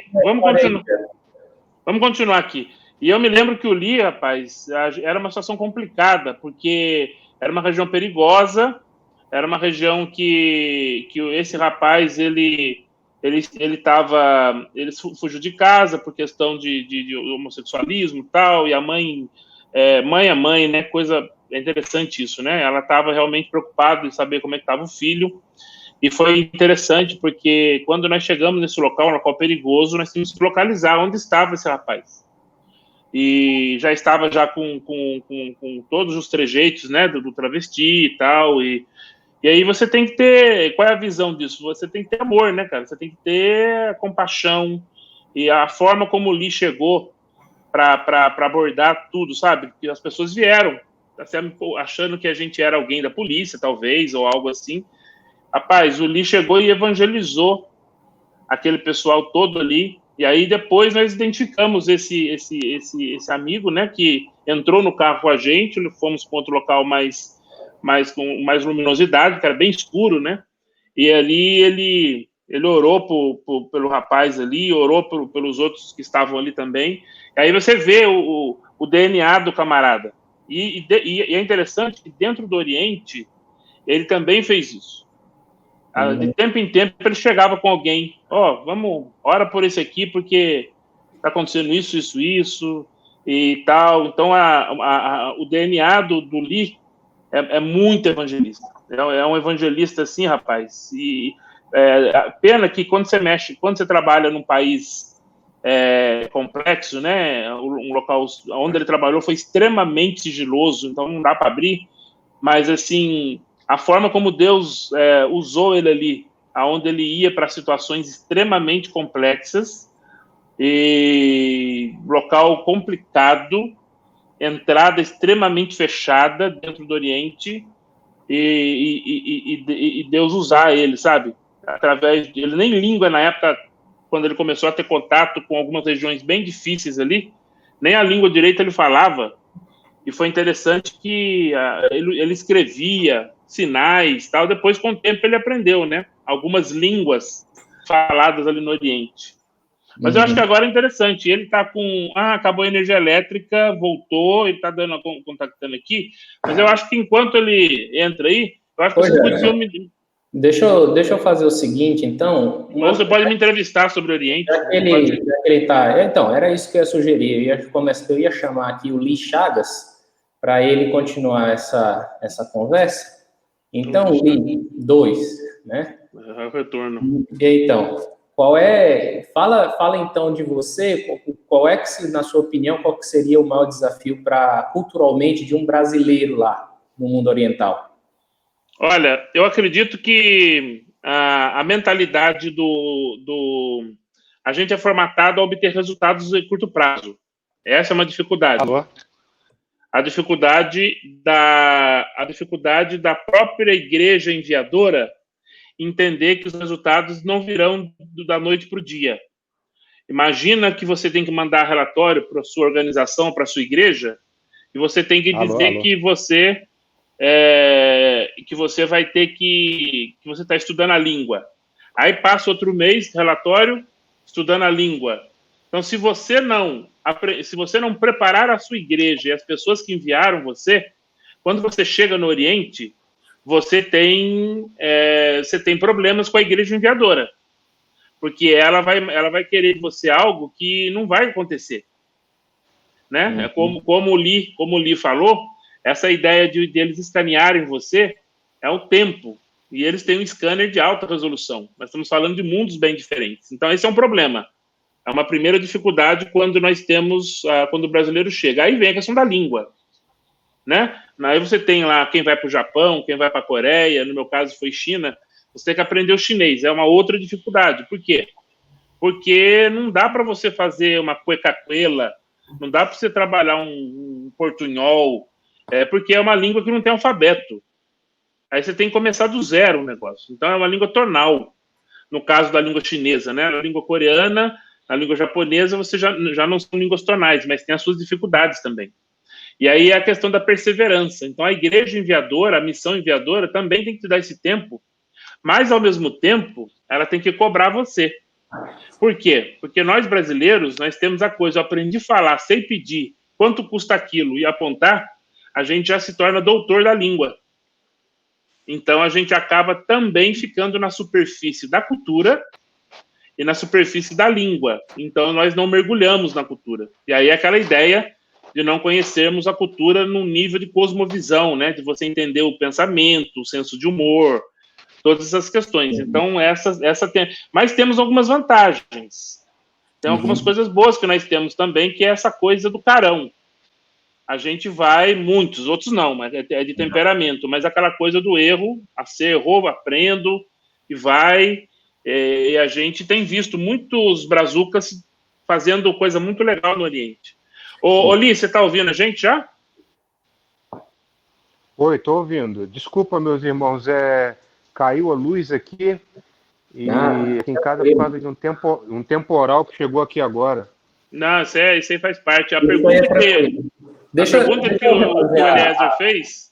Vamos continuar aqui. E eu me lembro que o Lee, rapaz, era uma situação complicada, porque era uma região perigosa, era uma região que esse rapaz, ele fugiu de casa por questão de homossexualismo e tal, e a mãe é mãe, né? Coisa interessante isso, né? Ela estava realmente preocupada em saber como é que estava o filho. E foi interessante porque quando nós chegamos nesse local, um local perigoso, nós tínhamos que localizar onde estava esse rapaz. E já estava já com todos os trejeitos, né, do travesti e tal. E aí você tem que ter... Qual é a visão disso? Você tem que ter amor, né, cara? Você tem que ter compaixão. E a forma como o Lee chegou para abordar tudo, sabe? Porque as pessoas vieram achando que a gente era alguém da polícia, talvez, ou algo assim. Rapaz, o Lee chegou e evangelizou aquele pessoal todo ali, e aí depois nós identificamos esse amigo, né, que entrou no carro com a gente, fomos para outro local com mais luminosidade, que era bem escuro, né, e ali ele orou pelo rapaz ali, orou pelos outros que estavam ali também, e aí você vê o DNA do camarada, e é interessante que dentro do Oriente, ele também fez isso. De tempo em tempo ele chegava com alguém, ora por esse aqui, porque está acontecendo isso e tal. Então o DNA do Lee é muito evangelista. É um evangelista assim, rapaz. E pena que quando você trabalha num país complexo, né? Um local onde ele trabalhou foi extremamente sigiloso, então não dá para abrir. Mas assim, a forma como Deus usou ele ali, aonde ele ia para situações extremamente complexas, e local complicado, entrada extremamente fechada dentro do Oriente, e Deus usar ele, sabe? Através ele nem língua na época, quando ele começou a ter contato com algumas regiões bem difíceis ali, nem a língua direita ele falava. E foi interessante que ele escrevia sinais, tal. Depois, com o tempo, ele aprendeu, né? Algumas línguas faladas ali no Oriente. Mas eu acho que agora é interessante. Ele está com... acabou a energia elétrica, voltou, ele está contactando aqui. Mas eu acho que enquanto ele entra aí, eu acho que vocês podiam me... Deixa eu fazer o seguinte, então... Você pode me entrevistar sobre o Oriente. Já que ele tá... Então, era isso que eu ia sugerir. Eu ia chamar aqui o Lee Chagas para ele continuar essa conversa. Então, Lee, 2, né? É o retorno. Então, fala então de você, qual é que, na sua opinião, qual que seria o maior desafio culturalmente de um brasileiro lá no mundo oriental? Olha, eu acredito que a mentalidade a gente é formatado a obter resultados em curto prazo. Essa é uma dificuldade. Alô? A dificuldade da própria igreja enviadora entender que os resultados não virão da noite para o dia. Imagina que você tem que mandar relatório para a sua organização, para a sua igreja, e você tem que dizer que você vai ter que você está estudando a língua. Aí passa outro mês, relatório, estudando a língua. Então, se você não preparar a sua igreja e as pessoas que enviaram você, quando você chega no Oriente, você tem problemas com a igreja enviadora, porque ela vai querer de você algo que não vai acontecer, né? Como o Lee falou, essa ideia de eles escanearem você é o tempo, e eles têm um scanner de alta resolução. Nós estamos falando de mundos bem diferentes. Então, esse é um problema. É uma primeira dificuldade quando o brasileiro chega. Aí vem a questão da língua, né? Aí você tem lá quem vai para o Japão, quem vai para a Coreia, no meu caso foi China, você tem que aprender o chinês. É uma outra dificuldade. Por quê? Porque não dá para você fazer uma cuecacuela, não dá para você trabalhar um portunhol, porque é uma língua que não tem alfabeto. Aí você tem que começar do zero o negócio. Então, é uma língua tonal, no caso da língua chinesa, né? A língua coreana na língua japonesa, você já não são línguas tonais, mas tem as suas dificuldades também. E aí é a questão da perseverança. Então, a igreja enviadora, a missão enviadora, também tem que te dar esse tempo, mas, ao mesmo tempo, ela tem que cobrar você. Por quê? Porque nós, brasileiros, nós temos a coisa, eu aprendi a falar sem pedir quanto custa aquilo e apontar, a gente já se torna doutor da língua. Então, a gente acaba também ficando na superfície da cultura e na superfície da língua. Então, nós não mergulhamos na cultura. E aí, aquela ideia de não conhecermos a cultura num nível de cosmovisão, né? De você entender o pensamento, o senso de humor, todas essas questões. Então, essa tem... Mas temos algumas vantagens. Tem algumas coisas boas que nós temos também, que é essa coisa do carão. A gente vai, muitos, outros não, mas é de temperamento, mas aquela coisa do erro, errou, aprendo, e vai. E a gente tem visto muitos brazucas fazendo coisa muito legal no Oriente. Ô, Li, você está ouvindo a gente já? Oi, estou ouvindo. Desculpa, meus irmãos, caiu a luz aqui e aqui em casa por causa de um temporal que chegou aqui agora. Não, isso aí faz parte. A pergunta que o Eliezer fez...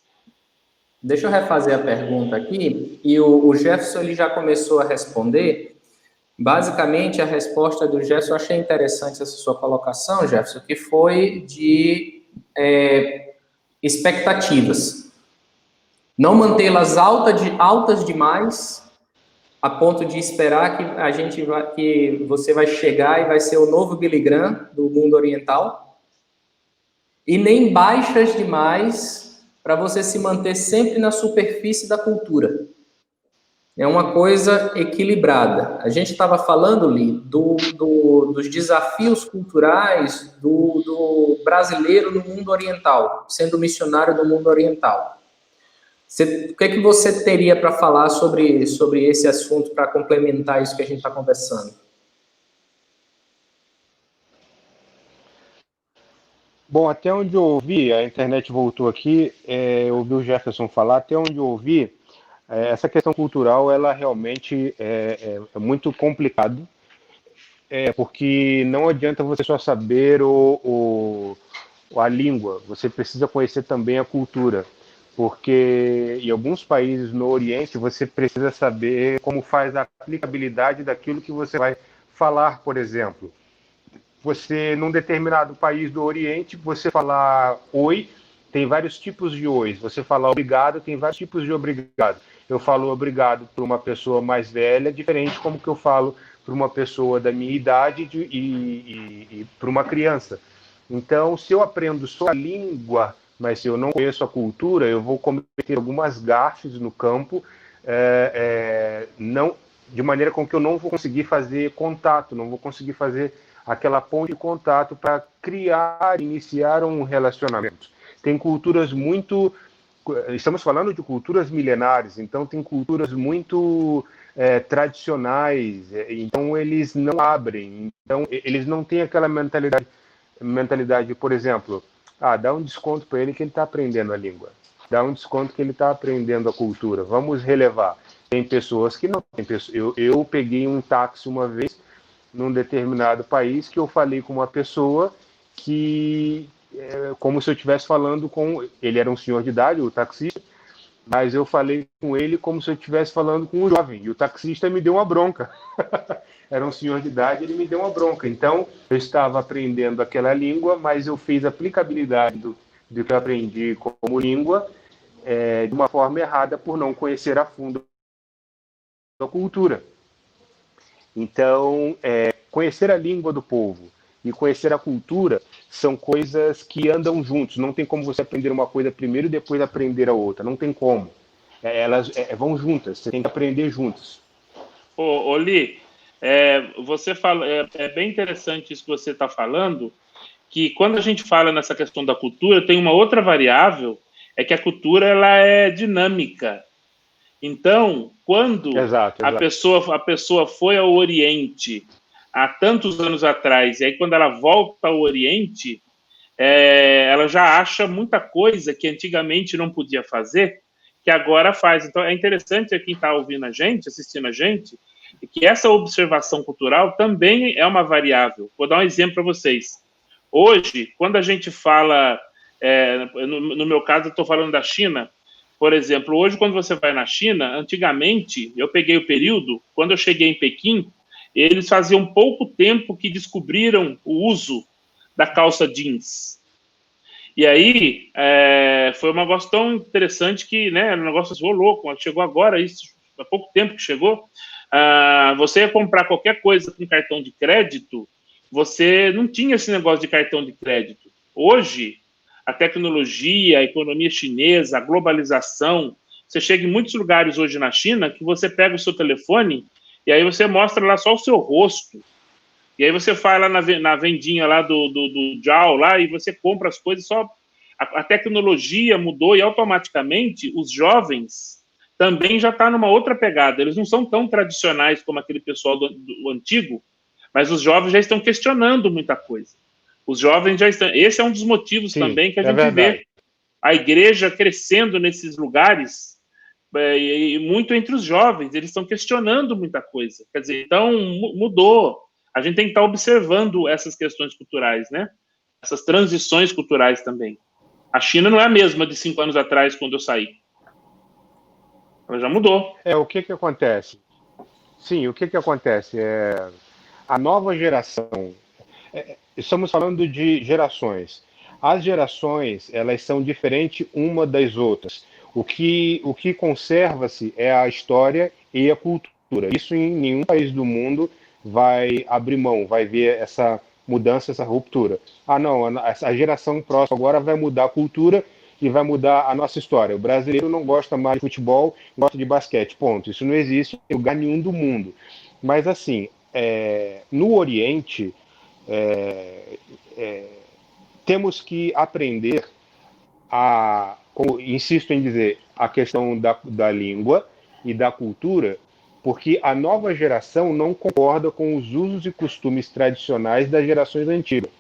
Deixa eu refazer a pergunta aqui, e o Jefferson ele já começou a responder. Basicamente, a resposta do Jefferson, eu achei interessante essa sua colocação, Jefferson, que foi de expectativas. Não mantê-las altas demais, a ponto de esperar que você vai chegar e vai ser o novo Billy Graham do mundo oriental, e nem baixas demais para você se manter sempre na superfície da cultura. É uma coisa equilibrada. A gente estava falando, Li, dos desafios culturais do brasileiro no mundo oriental, sendo missionário no mundo oriental. O que é que você teria para falar sobre esse assunto, para complementar isso que a gente está conversando? Bom, até onde eu ouvi, a internet voltou aqui, eu ouvi o Jefferson falar, até onde eu ouvi, essa questão cultural, ela realmente é muito complicado, porque não adianta você só saber a língua, você precisa conhecer também a cultura, porque em alguns países no Oriente você precisa saber como faz a aplicabilidade daquilo que você vai falar, por exemplo. Você, num determinado país do Oriente, você falar oi, tem vários tipos de ois. Você falar obrigado, tem vários tipos de obrigado. Eu falo obrigado para uma pessoa mais velha, diferente como que eu falo para uma pessoa da minha idade e para uma criança. Então, se eu aprendo só a língua, mas se eu não conheço a cultura, eu vou cometer algumas gafes no campo, de maneira com que eu não vou conseguir fazer contato, não vou conseguir fazer aquela ponte de contato para iniciar um relacionamento. Tem culturas muito... Estamos falando de culturas milenares, então tem culturas muito tradicionais, então eles não abrem, então eles não têm aquela mentalidade, por exemplo, dá um desconto para ele que ele está aprendendo a língua, dá um desconto que ele está aprendendo a cultura, vamos relevar. Tem pessoas que não, eu peguei um táxi uma vez num determinado país que eu falei com uma pessoa que, como se eu estivesse falando com... Ele era um senhor de idade, o taxista, mas eu falei com ele como se eu estivesse falando com um jovem, e o taxista me deu uma bronca. Era um senhor de idade, ele me deu uma bronca. Então, eu estava aprendendo aquela língua, mas eu fiz a aplicabilidade do que eu aprendi como língua de uma forma errada por não conhecer a fundo a cultura. Então, conhecer a língua do povo e conhecer a cultura são coisas que andam juntos. Não tem como você aprender uma coisa primeiro e depois aprender a outra. Não tem como. Elas vão juntas. Você tem que aprender juntos. Ô Li, você fala, é bem interessante isso que você está falando, que quando a gente fala nessa questão da cultura, tem uma outra variável, é que a cultura ela é dinâmica. Então, quando a pessoa foi ao Oriente há tantos anos atrás, e aí quando ela volta ao Oriente, ela já acha muita coisa que antigamente não podia fazer, que agora faz. Então, é interessante quem está ouvindo a gente, assistindo a gente, que essa observação cultural também é uma variável. Vou dar um exemplo para vocês. Hoje, quando a gente fala, no meu caso, eu estou falando da China, por exemplo, hoje, quando você vai na China, antigamente, eu peguei o período, quando eu cheguei em Pequim, eles faziam pouco tempo que descobriram o uso da calça jeans. E aí, foi um negócio tão interessante que, né, o negócio rolou, chegou agora, isso, há pouco tempo que chegou. Você ia comprar qualquer coisa com cartão de crédito, você não tinha esse negócio de cartão de crédito. Hoje, a tecnologia, a economia chinesa, a globalização, você chega em muitos lugares hoje na China que você pega o seu telefone e aí você mostra lá só o seu rosto. E aí você vai lá na vendinha lá do Jiao lá e você compra as coisas só... A tecnologia mudou e automaticamente os jovens também já estão numa outra pegada. Eles não são tão tradicionais como aquele pessoal do antigo, mas os jovens já estão questionando muita coisa. Os jovens já estão... Esse é um dos motivos também que a gente vê a igreja crescendo nesses lugares, e muito entre os jovens. Eles estão questionando muita coisa. Quer dizer, então mudou. A gente tem que estar observando essas questões culturais, né? Essas transições culturais também. A China não é a mesma de 5 anos atrás, quando eu saí. Ela já mudou. O que acontece? Sim, o que acontece? A nova geração... Estamos falando de gerações. As gerações, elas são diferentes uma das outras. O que conserva-se é a história e a cultura. Isso em nenhum país do mundo vai abrir mão, vai ver essa mudança, essa ruptura. Não, a geração próxima agora vai mudar a cultura e vai mudar a nossa história. O brasileiro não gosta mais de futebol, gosta de basquete, ponto. Isso não existe em lugar nenhum do mundo. Mas, assim, no Oriente... temos que aprender como insisto em dizer, a questão da língua e da cultura, porque a nova geração não concorda com os usos e costumes tradicionais das gerações antigas.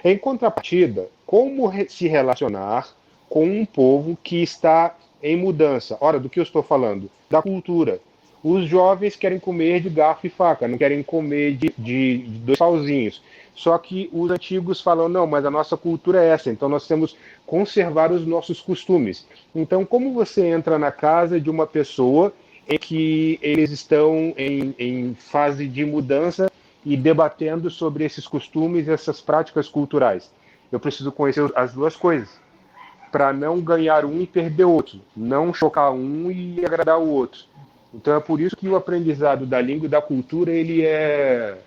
Em contrapartida, como se relacionar com um povo que está em mudança? Ora, do que eu estou falando? Da cultura. Os jovens querem comer de garfo e faca, não querem comer de 2 pauzinhos. Só que os antigos falam, não, mas a nossa cultura é essa, então nós temos que conservar os nossos costumes. Então, como você entra na casa de uma pessoa em que eles estão em fase de mudança e debatendo sobre esses costumes e essas práticas culturais? Eu preciso conhecer as duas coisas, para não ganhar um e perder outro, não chocar um e agradar o outro. Então é por isso que o aprendizado da língua e da cultura ele é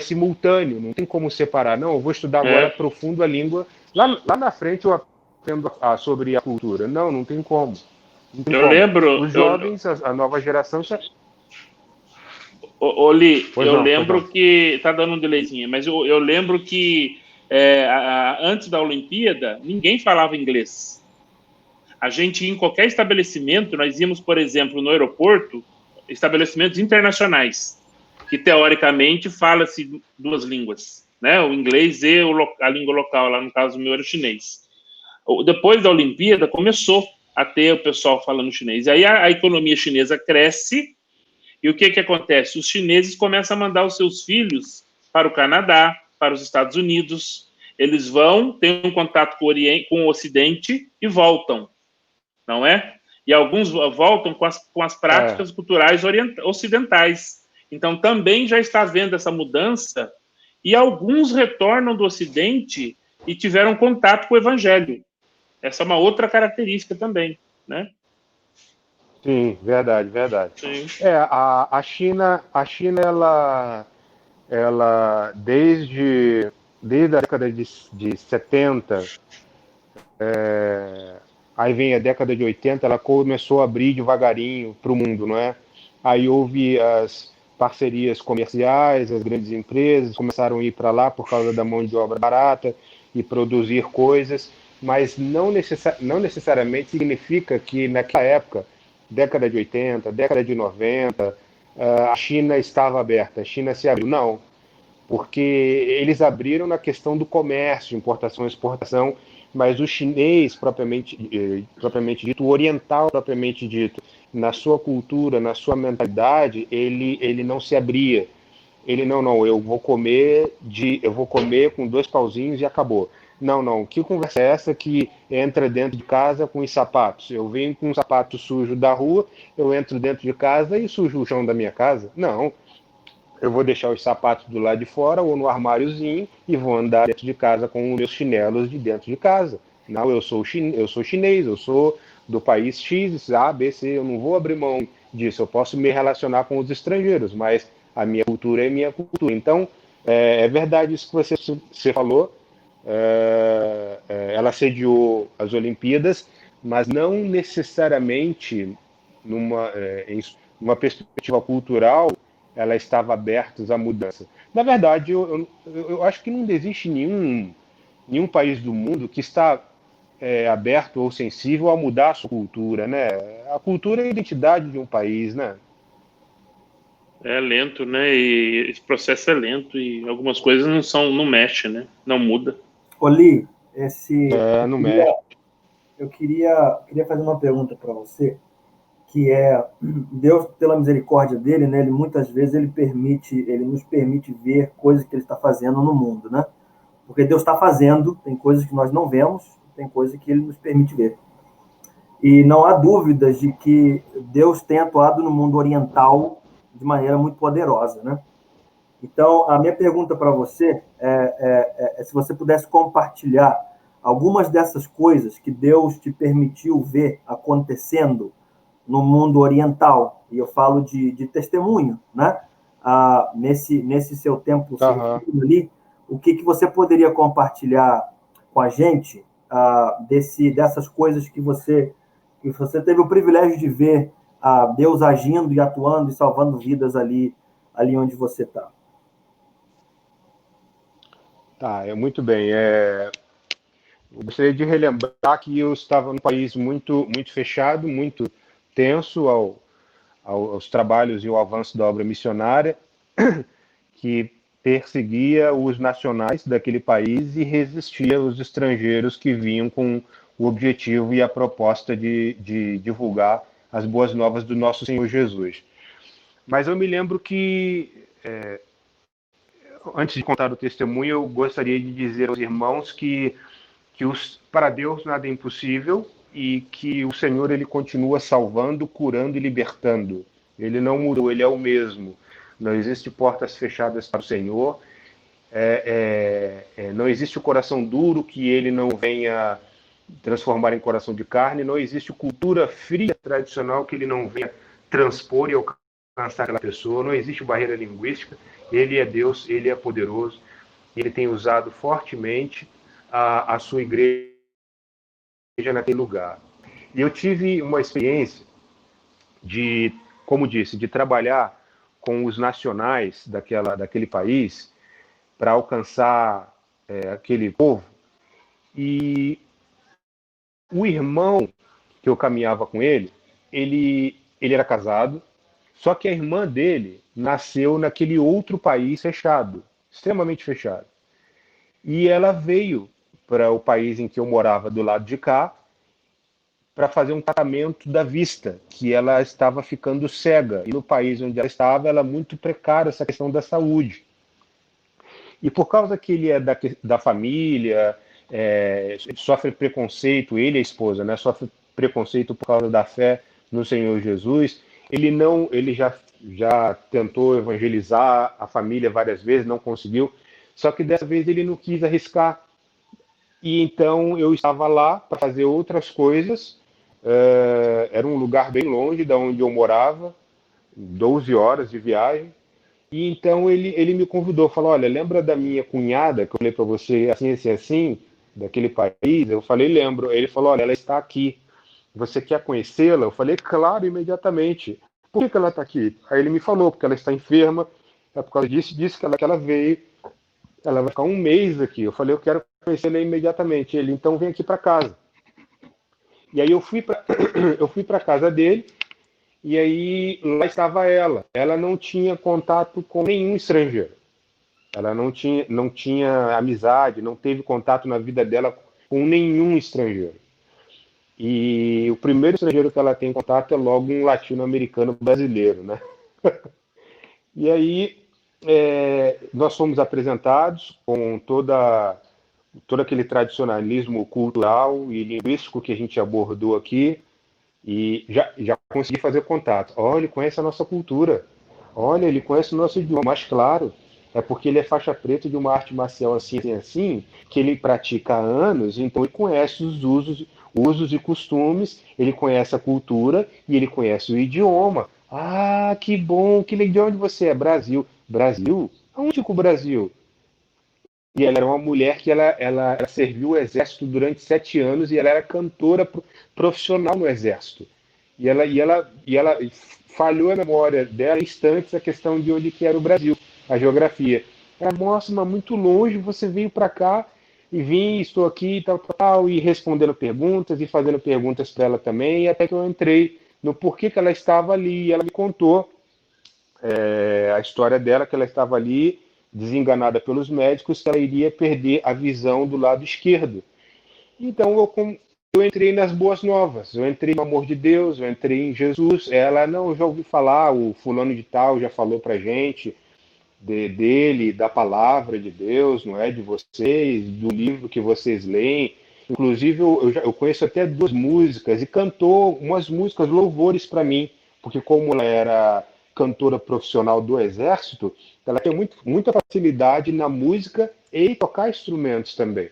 simultâneo, não tem como separar. Não, eu vou estudar agora profundo a língua, lá na frente eu aprendo sobre a cultura. Não tem como. Lembro... Os jovens, a nova geração... Li, eu lembro que... Tá dando um delayzinho, mas eu lembro que antes da Olimpíada, ninguém falava inglês. A gente ia em qualquer estabelecimento, nós íamos, por exemplo, no aeroporto, estabelecimentos internacionais, que teoricamente fala-se 2 línguas, né? O inglês e a língua local, lá no caso meu era o chinês. Depois da Olimpíada, começou a ter o pessoal falando chinês. E aí a economia chinesa cresce, e o que acontece? Os chineses começam a mandar os seus filhos para o Canadá, para os Estados Unidos. Eles vão, têm um contato com o Ocidente e voltam. Não é? E alguns voltam com as práticas culturais ocidentais. Então, também já está havendo essa mudança, e alguns retornam do Ocidente e tiveram contato com o Evangelho. Essa é uma outra característica também, né? Sim, verdade. Sim. A China, ela desde a década de 70, aí vem a década de 80, ela começou a abrir devagarinho para o mundo, não é? Aí houve as parcerias comerciais, as grandes empresas começaram a ir para lá por causa da mão de obra barata e produzir coisas, mas não necessariamente significa que naquela época, década de 80, década de 90, a China estava aberta, a China se abriu. Não, porque eles abriram na questão do comércio, importação e exportação, mas o chinês propriamente dito, o oriental propriamente dito, na sua cultura, na sua mentalidade, ele não se abria. Ele, não, eu vou comer com 2 pauzinhos e acabou. Não, que conversa é essa que entra dentro de casa com os sapatos? Eu venho com um sapato sujo da rua, eu entro dentro de casa e sujo o chão da minha casa? Não, eu vou deixar os sapatos do lado de fora ou no armáriozinho e vou andar dentro de casa com os meus chinelos de dentro de casa. Não, eu sou chinês, eu sou do país X, A, B, C, eu não vou abrir mão disso. Eu posso me relacionar com os estrangeiros, mas a minha cultura é minha cultura. Então, é verdade isso que você falou. Ela sediou as Olimpíadas, mas não necessariamente em uma perspectiva cultural ela estava aberta à mudança. Na verdade, eu acho que não existe nenhum país do mundo que está aberto ou sensível a mudar a sua cultura, né? A cultura é a identidade de um país, né? É lento, né? E esse processo é lento e algumas coisas não mexe, né? Não muda. Oli, No México. eu queria fazer uma pergunta para você, que é Deus, pela misericórdia dele, né? Ele muitas vezes ele nos permite ver coisas que ele está fazendo no mundo, né? Porque Deus está fazendo, tem coisas que nós não vemos, tem coisas que ele nos permite ver. E não há dúvidas de que Deus tem atuado no mundo oriental de maneira muito poderosa, né? Então, a minha pergunta para você é se você pudesse compartilhar algumas dessas coisas que Deus te permitiu ver acontecendo no mundo oriental, e eu falo de testemunho, né? Nesse seu tempo ali, o que você poderia compartilhar com a gente dessas coisas que você teve o privilégio de ver Deus agindo e atuando e salvando vidas ali onde você está? Tá, muito bem. Eu gostaria de relembrar que eu estava num país muito fechado, muito tenso aos trabalhos e ao avanço da obra missionária, que perseguia os nacionais daquele país e resistia aos estrangeiros que vinham com o objetivo e a proposta de divulgar as boas novas do nosso Senhor Jesus. Mas eu me lembro que, antes de contar o testemunho, eu gostaria de dizer aos irmãos que para Deus nada é impossível e que o Senhor ele continua salvando, curando e libertando. Ele não mudou, ele é o mesmo. Não existe portas fechadas para o Senhor. Não existe o coração duro que ele não venha transformar em coração de carne. Não existe cultura fria tradicional que ele não venha transpor e alcançar aquela pessoa. Não existe barreira linguística. Ele é Deus, ele é poderoso. Ele tem usado fortemente a sua igreja naquele lugar. E eu tive uma experiência como disse, de trabalhar com os nacionais daquele país para alcançar aquele povo. E o irmão que eu caminhava com ele era casado, só que a irmã dele nasceu naquele outro país fechado, extremamente fechado. E ela veio para o país em que eu morava do lado de cá, para fazer um tratamento da vista, que ela estava ficando cega. E no país onde ela estava, ela muito precária essa questão da saúde. E por causa que ele é da família, sofre preconceito, ele e a esposa, né, sofre preconceito por causa da fé no Senhor Jesus, ele já tentou evangelizar a família várias vezes, não conseguiu, só que dessa vez ele não quis arriscar. E então eu estava lá para fazer outras coisas. Era um lugar bem longe da onde eu morava, 12 horas de viagem. E então ele me convidou, falou: olha, lembra da minha cunhada que eu falei para você assim, daquele país? Eu falei: lembro. Ele falou: olha, ela está aqui. Você quer conhecê-la? Eu falei: claro, imediatamente. Por que ela está aqui? Aí ele me falou: porque ela está enferma. É por causa disso, disse que ela veio. Ela vai ficar um mês aqui. Eu falei: eu quero conhecê-la imediatamente. Ele: então vem aqui para casa. E aí eu fui para casa dele, e aí lá estava ela. Ela não tinha contato com nenhum estrangeiro. Ela não tinha amizade, não teve contato na vida dela com nenhum estrangeiro. E o primeiro estrangeiro que ela tem contato é logo um latino-americano brasileiro, né? E aí nós fomos apresentados com todo aquele tradicionalismo cultural e linguístico que a gente abordou aqui, e já consegui fazer contato. Olha, ele conhece a nossa cultura. Olha, ele conhece o nosso idioma. Mas claro, é porque ele é faixa preta de uma arte marcial assim, que ele pratica há anos, então ele conhece os usos e costumes, ele conhece a cultura e ele conhece o idioma. Ah, que bom, que legal. De onde você é? Brasil. Brasil? Aonde fica o Brasil? E ela era uma mulher que ela serviu o exército durante 7 anos e ela era cantora profissional no exército. E ela falhou a memória dela em instantes a questão de onde que era o Brasil, a geografia. Ela, nossa, mas muito longe, você veio para cá e vim, estou aqui, tal, tal, e respondendo perguntas e fazendo perguntas para ela também, e até que eu entrei no porquê que ela estava ali, e ela me contou a história dela, que ela estava ali desenganada pelos médicos, que ela iria perder a visão do lado esquerdo. Então eu entrei nas boas novas, eu entrei no amor de Deus, eu entrei em Jesus. Ela, não, eu já ouvi falar, o fulano de tal já falou pra gente dele, da palavra de Deus, não é, de vocês, do livro que vocês leem. Inclusive, eu conheço até 2 músicas e cantou umas músicas, louvores para mim, porque como ela era cantora profissional do Exército, ela tem muita facilidade na música e tocar instrumentos também.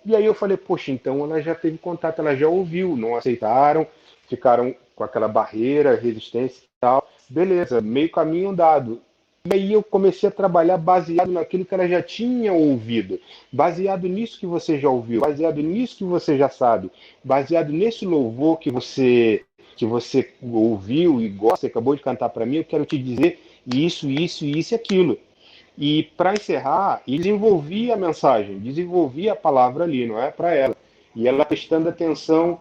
E aí eu falei, poxa, então ela já teve contato, ela já ouviu, não aceitaram, ficaram com aquela barreira, resistência e tal. Beleza, meio caminho andado. E aí eu comecei a trabalhar baseado naquilo que ela já tinha ouvido, baseado nisso que você já ouviu, baseado nisso que você já sabe, baseado nesse louvor que você ouviu e gosta, acabou de cantar para mim, eu quero te dizer isso, isso, isso e aquilo. E para encerrar, desenvolvi a mensagem, desenvolvi a palavra ali, não é? Para ela. E ela prestando atenção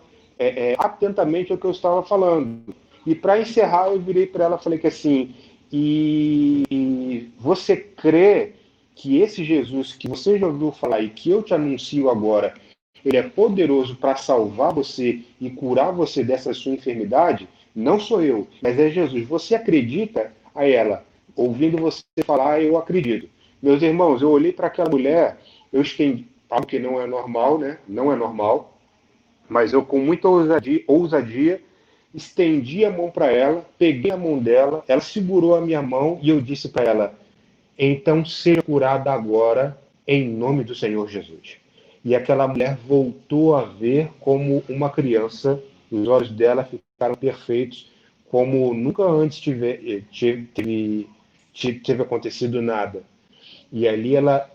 atentamente ao que eu estava falando. E para encerrar, eu virei para ela e falei que assim, e você crê que esse Jesus que você já ouviu falar e que eu te anuncio agora, ele é poderoso para salvar você e curar você dessa sua enfermidade? Não sou eu, mas é Jesus. Você acredita? A ela, ouvindo você falar, eu acredito. Meus irmãos, eu olhei para aquela mulher, eu estendi, algo que não é normal, né? Não é normal, mas eu com muita ousadia estendi a mão para ela, peguei a mão dela, ela segurou a minha mão e eu disse para ela, então seja curada agora, em nome do Senhor Jesus. E aquela mulher voltou a ver como uma criança, os olhos dela ficaram perfeitos, como nunca antes teve acontecido nada. E ali ela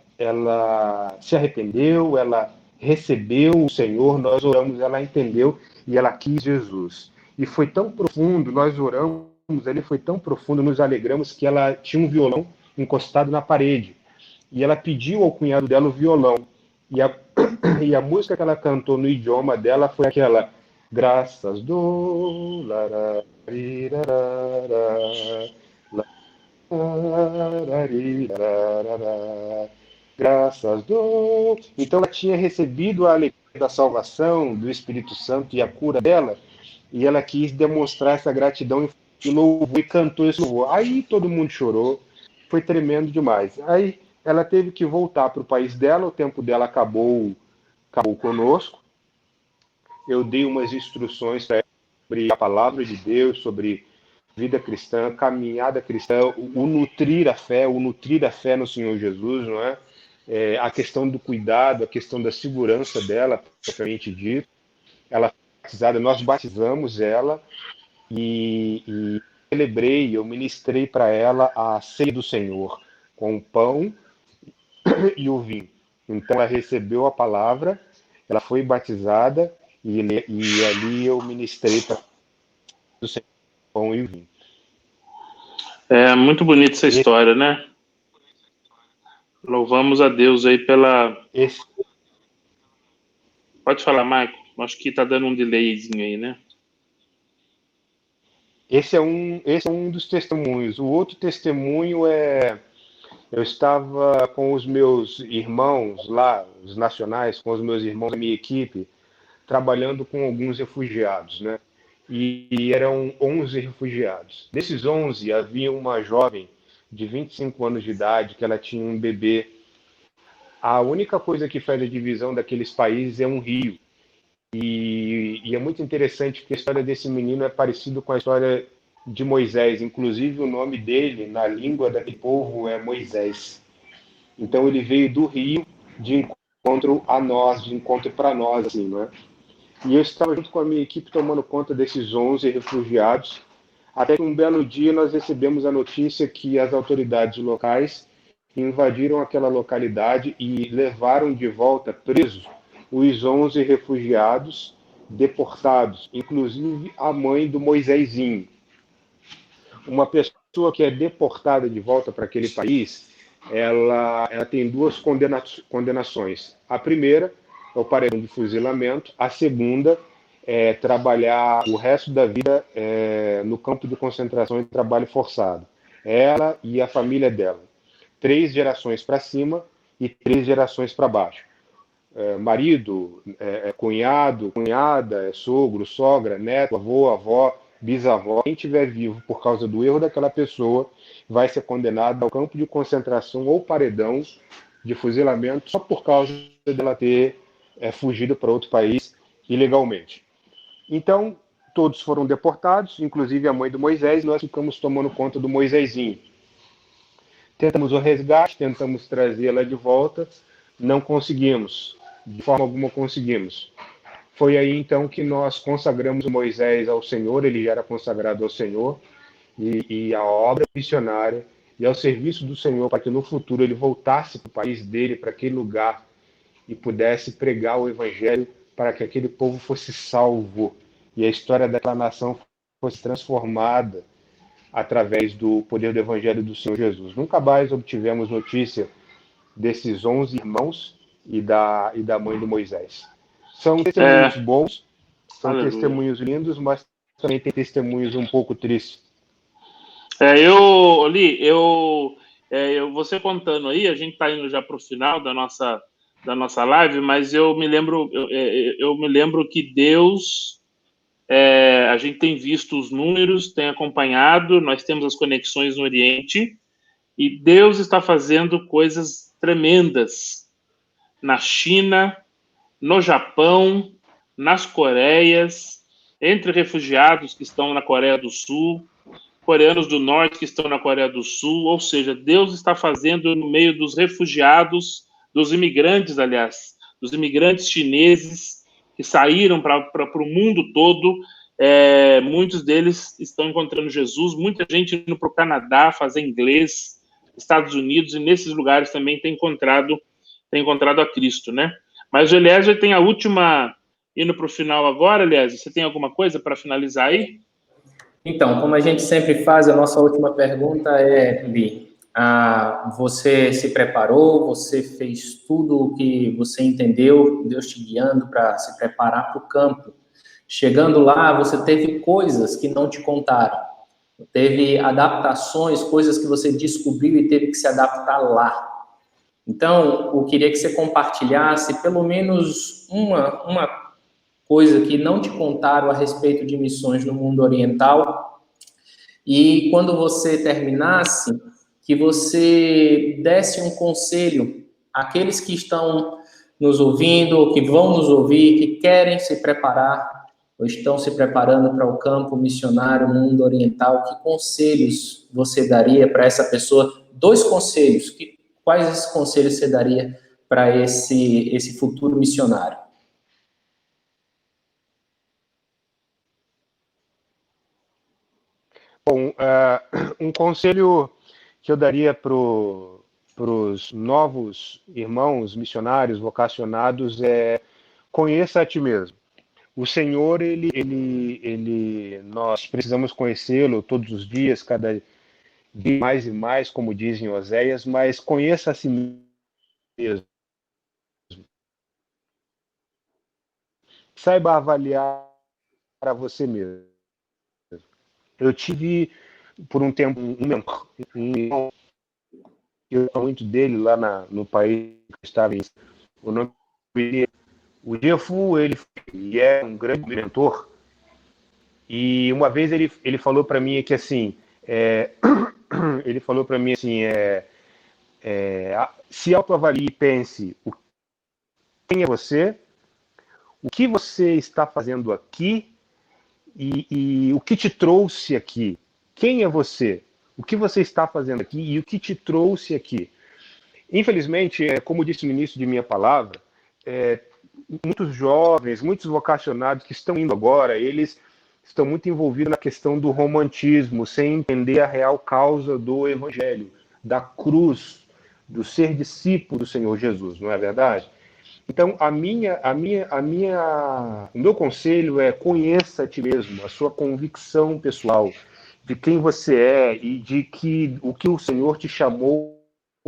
se arrependeu, ela recebeu o Senhor, nós oramos, ela entendeu e ela quis Jesus. E foi tão profundo, nós oramos, ele foi tão profundo, nos alegramos que ela tinha um violão encostado na parede. E ela pediu ao cunhado dela o violão. E a música que ela cantou no idioma dela foi aquela Graças do graças do. Então ela tinha recebido a alegria da salvação, do Espírito Santo e a cura dela, e ela quis demonstrar essa gratidão e louvor, e cantou esse louvor. Aí todo mundo chorou, foi tremendo demais. Aí ela teve que voltar para o país dela, o tempo dela acabou conosco. Eu dei umas instruções para ela sobre a palavra de Deus, sobre vida cristã, caminhada cristã, o nutrir a fé no Senhor Jesus, não é? A questão do cuidado, a questão da segurança dela, propriamente dito. Ela foi batizada, nós batizamos ela e eu ministrei para ela a ceia do Senhor, com o pão e o vinho. Então ela recebeu a palavra, ela foi batizada e ali eu ministrei para o Senhor o pão e o vinho. É muito bonita essa história, né? Louvamos a Deus aí pela... Pode falar, Marco. Acho que tá dando um delayzinho aí, né? Esse é um dos testemunhos. O outro testemunho eu estava com os meus irmãos lá, os nacionais, com os meus irmãos da minha equipe, trabalhando com alguns refugiados, né? E eram 11 refugiados. Desses 11, havia uma jovem de 25 anos de idade, que ela tinha um bebê. A única coisa que faz a divisão daqueles países é um rio. E é muito interessante porque a história desse menino é parecida com a história de Moisés. Inclusive, o nome dele, na língua daquele povo, é Moisés. Então, ele veio do rio de encontro a nós, de encontro para nós, assim, não é? E eu estava junto com a minha equipe tomando conta desses 11 refugiados, até que um belo dia nós recebemos a notícia que as autoridades locais invadiram aquela localidade e levaram de volta presos os 11 refugiados deportados, inclusive a mãe do Moisésinho. Uma pessoa que é deportada de volta para aquele país, ela tem duas condenações. A primeira é o paredão de fuzilamento, a segunda é trabalhar o resto da vida no campo de concentração e trabalho forçado. Ela e a família dela. 3 gerações para cima e 3 gerações para baixo. Marido, cunhado, cunhada, sogro, sogra, neto, avô, avó, bisavó. Quem estiver vivo por causa do erro daquela pessoa vai ser condenado ao campo de concentração ou paredão de fuzilamento só por causa dela ter fugido para outro país ilegalmente. Então, todos foram deportados, inclusive a mãe do Moisés, e nós ficamos tomando conta do Moisésinho. Tentamos o resgate, tentamos trazê-la de volta, não conseguimos, de forma alguma conseguimos. Foi aí então que nós consagramos o Moisés ao Senhor, ele já era consagrado ao Senhor, e a obra missionária, e ao serviço do Senhor, para que no futuro ele voltasse para o país dele, para aquele lugar, e pudesse pregar o Evangelho para que aquele povo fosse salvo, e a história daquela nação fosse transformada através do poder do Evangelho do Senhor Jesus. Nunca mais obtivemos notícia desses 11 irmãos e da mãe do Moisés. São testemunhos bons, são Aleluia. testemunhos lindos, mas também tem testemunhos um pouco tristes. Você contando aí, a gente está indo já para o final da nossa live, mas eu me lembro que Deus, a gente tem visto os números, tem acompanhado, nós temos as conexões no Oriente, e Deus está fazendo coisas tremendas na China, no Japão, nas Coreias, entre refugiados que estão na Coreia do Sul, coreanos do Norte que estão na Coreia do Sul, ou seja, Deus está fazendo no meio dos refugiados, dos imigrantes, aliás, dos imigrantes chineses que saíram para o mundo todo, muitos deles estão encontrando Jesus, muita gente indo para o Canadá fazer inglês, Estados Unidos, e nesses lugares também tem encontrado a Cristo, né? Mas o Eliezer tem a última, indo para o final agora, Eliezer, você tem alguma coisa para finalizar aí? Então, como a gente sempre faz, a nossa última pergunta é, Li, você se preparou, você fez tudo o que você entendeu, Deus te guiando para se preparar para o campo. Chegando lá, você teve coisas que não te contaram, teve adaptações, coisas que você descobriu e teve que se adaptar lá. Então, eu queria que você compartilhasse pelo menos uma coisa que não te contaram a respeito de missões no mundo oriental, e quando você terminasse, que você desse um conselho àqueles que estão nos ouvindo, ou que vão nos ouvir, que querem se preparar, ou estão se preparando para o campo missionário no mundo oriental. Que conselhos você daria para essa pessoa? 2 conselhos. Quais esses conselhos você daria para esse futuro missionário? Bom, um conselho que eu daria para os novos irmãos missionários vocacionados é: conheça a ti mesmo. O Senhor, nós precisamos conhecê-lo todos os dias, cada dia mais e mais, como dizem Oséias, mas conheça a si mesmo. Saiba avaliar para você mesmo. Eu tive, por um tempo, um irmão, eu gosto muito dele lá no país que eu estava em. O nome dele O Jefu, ele é um grande mentor, e uma vez ele falou para mim que assim, ele falou para mim assim, se autoavalie e pense quem é você, o que você está fazendo aqui e o que te trouxe aqui. Quem é você? O que você está fazendo aqui e o que te trouxe aqui? Infelizmente, como disse no início de minha palavra, muitos jovens, muitos vocacionados que estão indo agora, eles estão muito envolvidos na questão do romantismo, sem entender a real causa do evangelho, da cruz, do ser discípulo do Senhor Jesus, não é verdade? Então, o meu conselho é: conheça a ti mesmo, a sua convicção pessoal de quem você é e de que o que o Senhor te chamou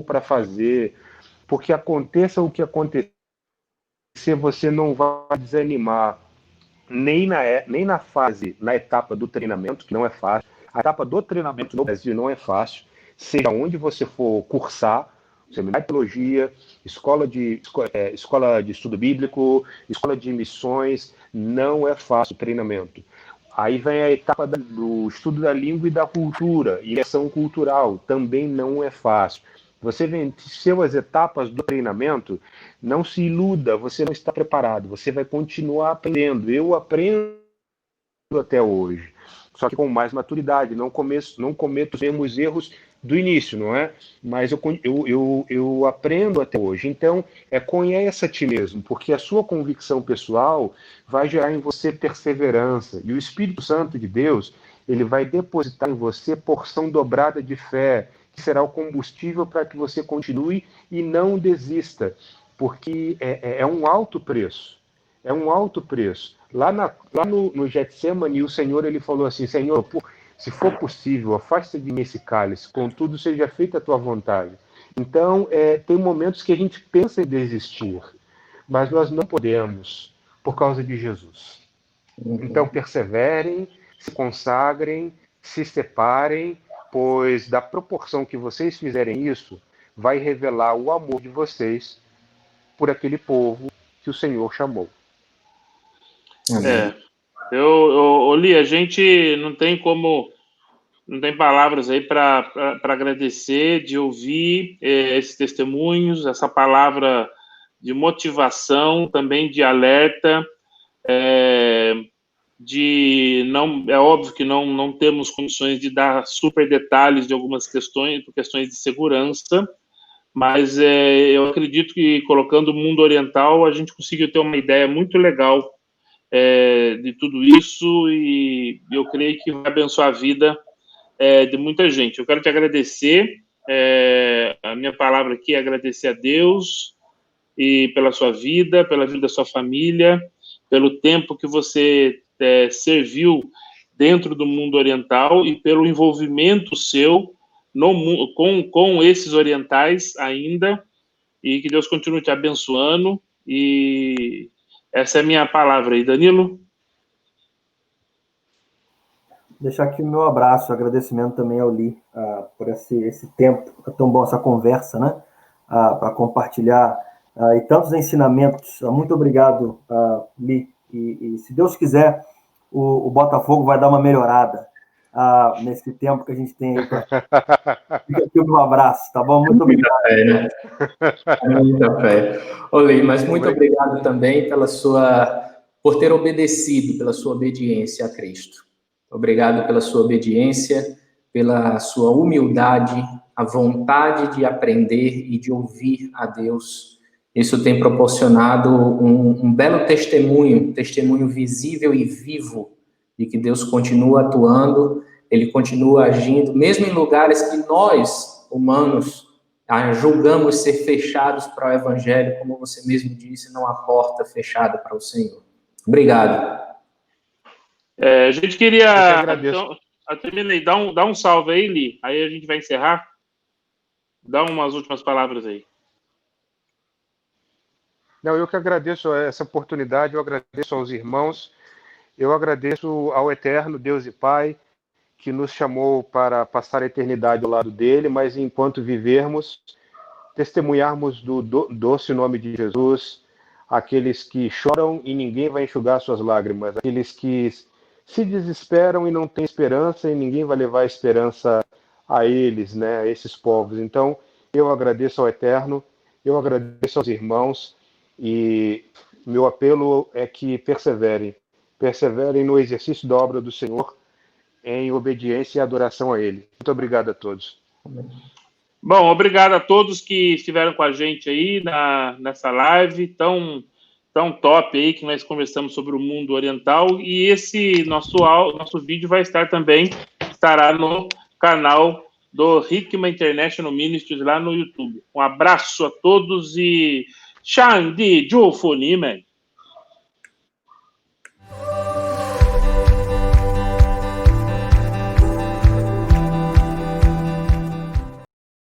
para fazer, porque aconteça o que acontecer, você não vai desanimar nem na etapa do treinamento, que não é fácil. A etapa do treinamento no Brasil não é fácil, seja onde você for cursar, seminário de teologia, escola de estudo bíblico, escola de missões, não é fácil o treinamento. Aí vem a etapa do estudo da língua e da cultura, imersão cultural, também não é fácil. Você venceu as etapas do treinamento, não se iluda, você não está preparado, você vai continuar aprendendo. Eu aprendo até hoje, só que com mais maturidade, não cometo os mesmos erros do início, não é? Mas eu aprendo até hoje. Então, conheça a ti mesmo, porque a sua convicção pessoal vai gerar em você perseverança. E o Espírito Santo de Deus, ele vai depositar em você porção dobrada de fé, que será o combustível para que você continue e não desista, porque é um alto preço. É um alto preço. Lá no Getsemane, o Senhor ele falou assim: Senhor, se for possível, afasta de mim esse cálice, contudo seja feita a tua vontade. Então, tem momentos que a gente pensa em desistir, mas nós não podemos, por causa de Jesus. Então, perseverem, se consagrem, se separem, pois da proporção que vocês fizerem isso, vai revelar o amor de vocês por aquele povo que o Senhor chamou. Li, a gente não tem palavras aí para agradecer, de ouvir esses testemunhos, essa palavra de motivação, também de alerta, é óbvio que não temos condições de dar super detalhes de algumas questões, por questões de segurança, mas eu acredito que colocando o mundo oriental, a gente conseguiu ter uma ideia muito legal de tudo isso, e eu creio que vai abençoar a vida de muita gente. Eu quero te agradecer, a minha palavra aqui é agradecer a Deus e pela sua vida, pela vida da sua família, pelo tempo que você serviu dentro do mundo oriental e pelo envolvimento seu com esses orientais ainda, e que Deus continue te abençoando. E essa é a minha palavra aí. Danilo? Deixar aqui o meu abraço, agradecimento também ao Li por esse tempo, é tão bom essa conversa, né? Para compartilhar e tantos ensinamentos. Muito obrigado, Li. E se Deus quiser, o Botafogo vai dar uma melhorada nesse tempo que a gente tem aí. Fica aqui o meu abraço, tá bom? Muito obrigado. Muita fé, né? Muita fé. Li, mas muito obrigado também por ter obedecido, pela sua obediência a Cristo. Obrigado pela sua obediência, pela sua humildade, a vontade de aprender e de ouvir a Deus. Isso tem proporcionado um belo testemunho visível e vivo de que Deus continua atuando, Ele continua agindo, mesmo em lugares que nós, humanos, julgamos ser fechados para o Evangelho, como você mesmo disse, não há porta fechada para o Senhor. Obrigado. A gente queria... Então, terminei. Dá um salve aí, Li. Aí a gente vai encerrar. Dá umas últimas palavras aí. Não, eu que agradeço essa oportunidade, eu agradeço aos irmãos, eu agradeço ao Eterno, Deus e Pai, que nos chamou para passar a eternidade ao lado dele, mas enquanto vivermos, testemunharmos do doce nome de Jesus, aqueles que choram e ninguém vai enxugar suas lágrimas, aqueles que se desesperam e não têm esperança e ninguém vai levar a esperança a eles, né, a esses povos. Então, eu agradeço ao Eterno, eu agradeço aos irmãos e meu apelo é que perseverem no exercício da obra do Senhor, em obediência e adoração a Ele. Muito obrigado a todos. Bom, obrigado a todos que estiveram com a gente aí nessa live tão top aí, que nós conversamos sobre o mundo oriental, e esse nosso vídeo estará no canal do Hikma International Ministries lá no YouTube. Um abraço a todos e Shandi Jufunimen.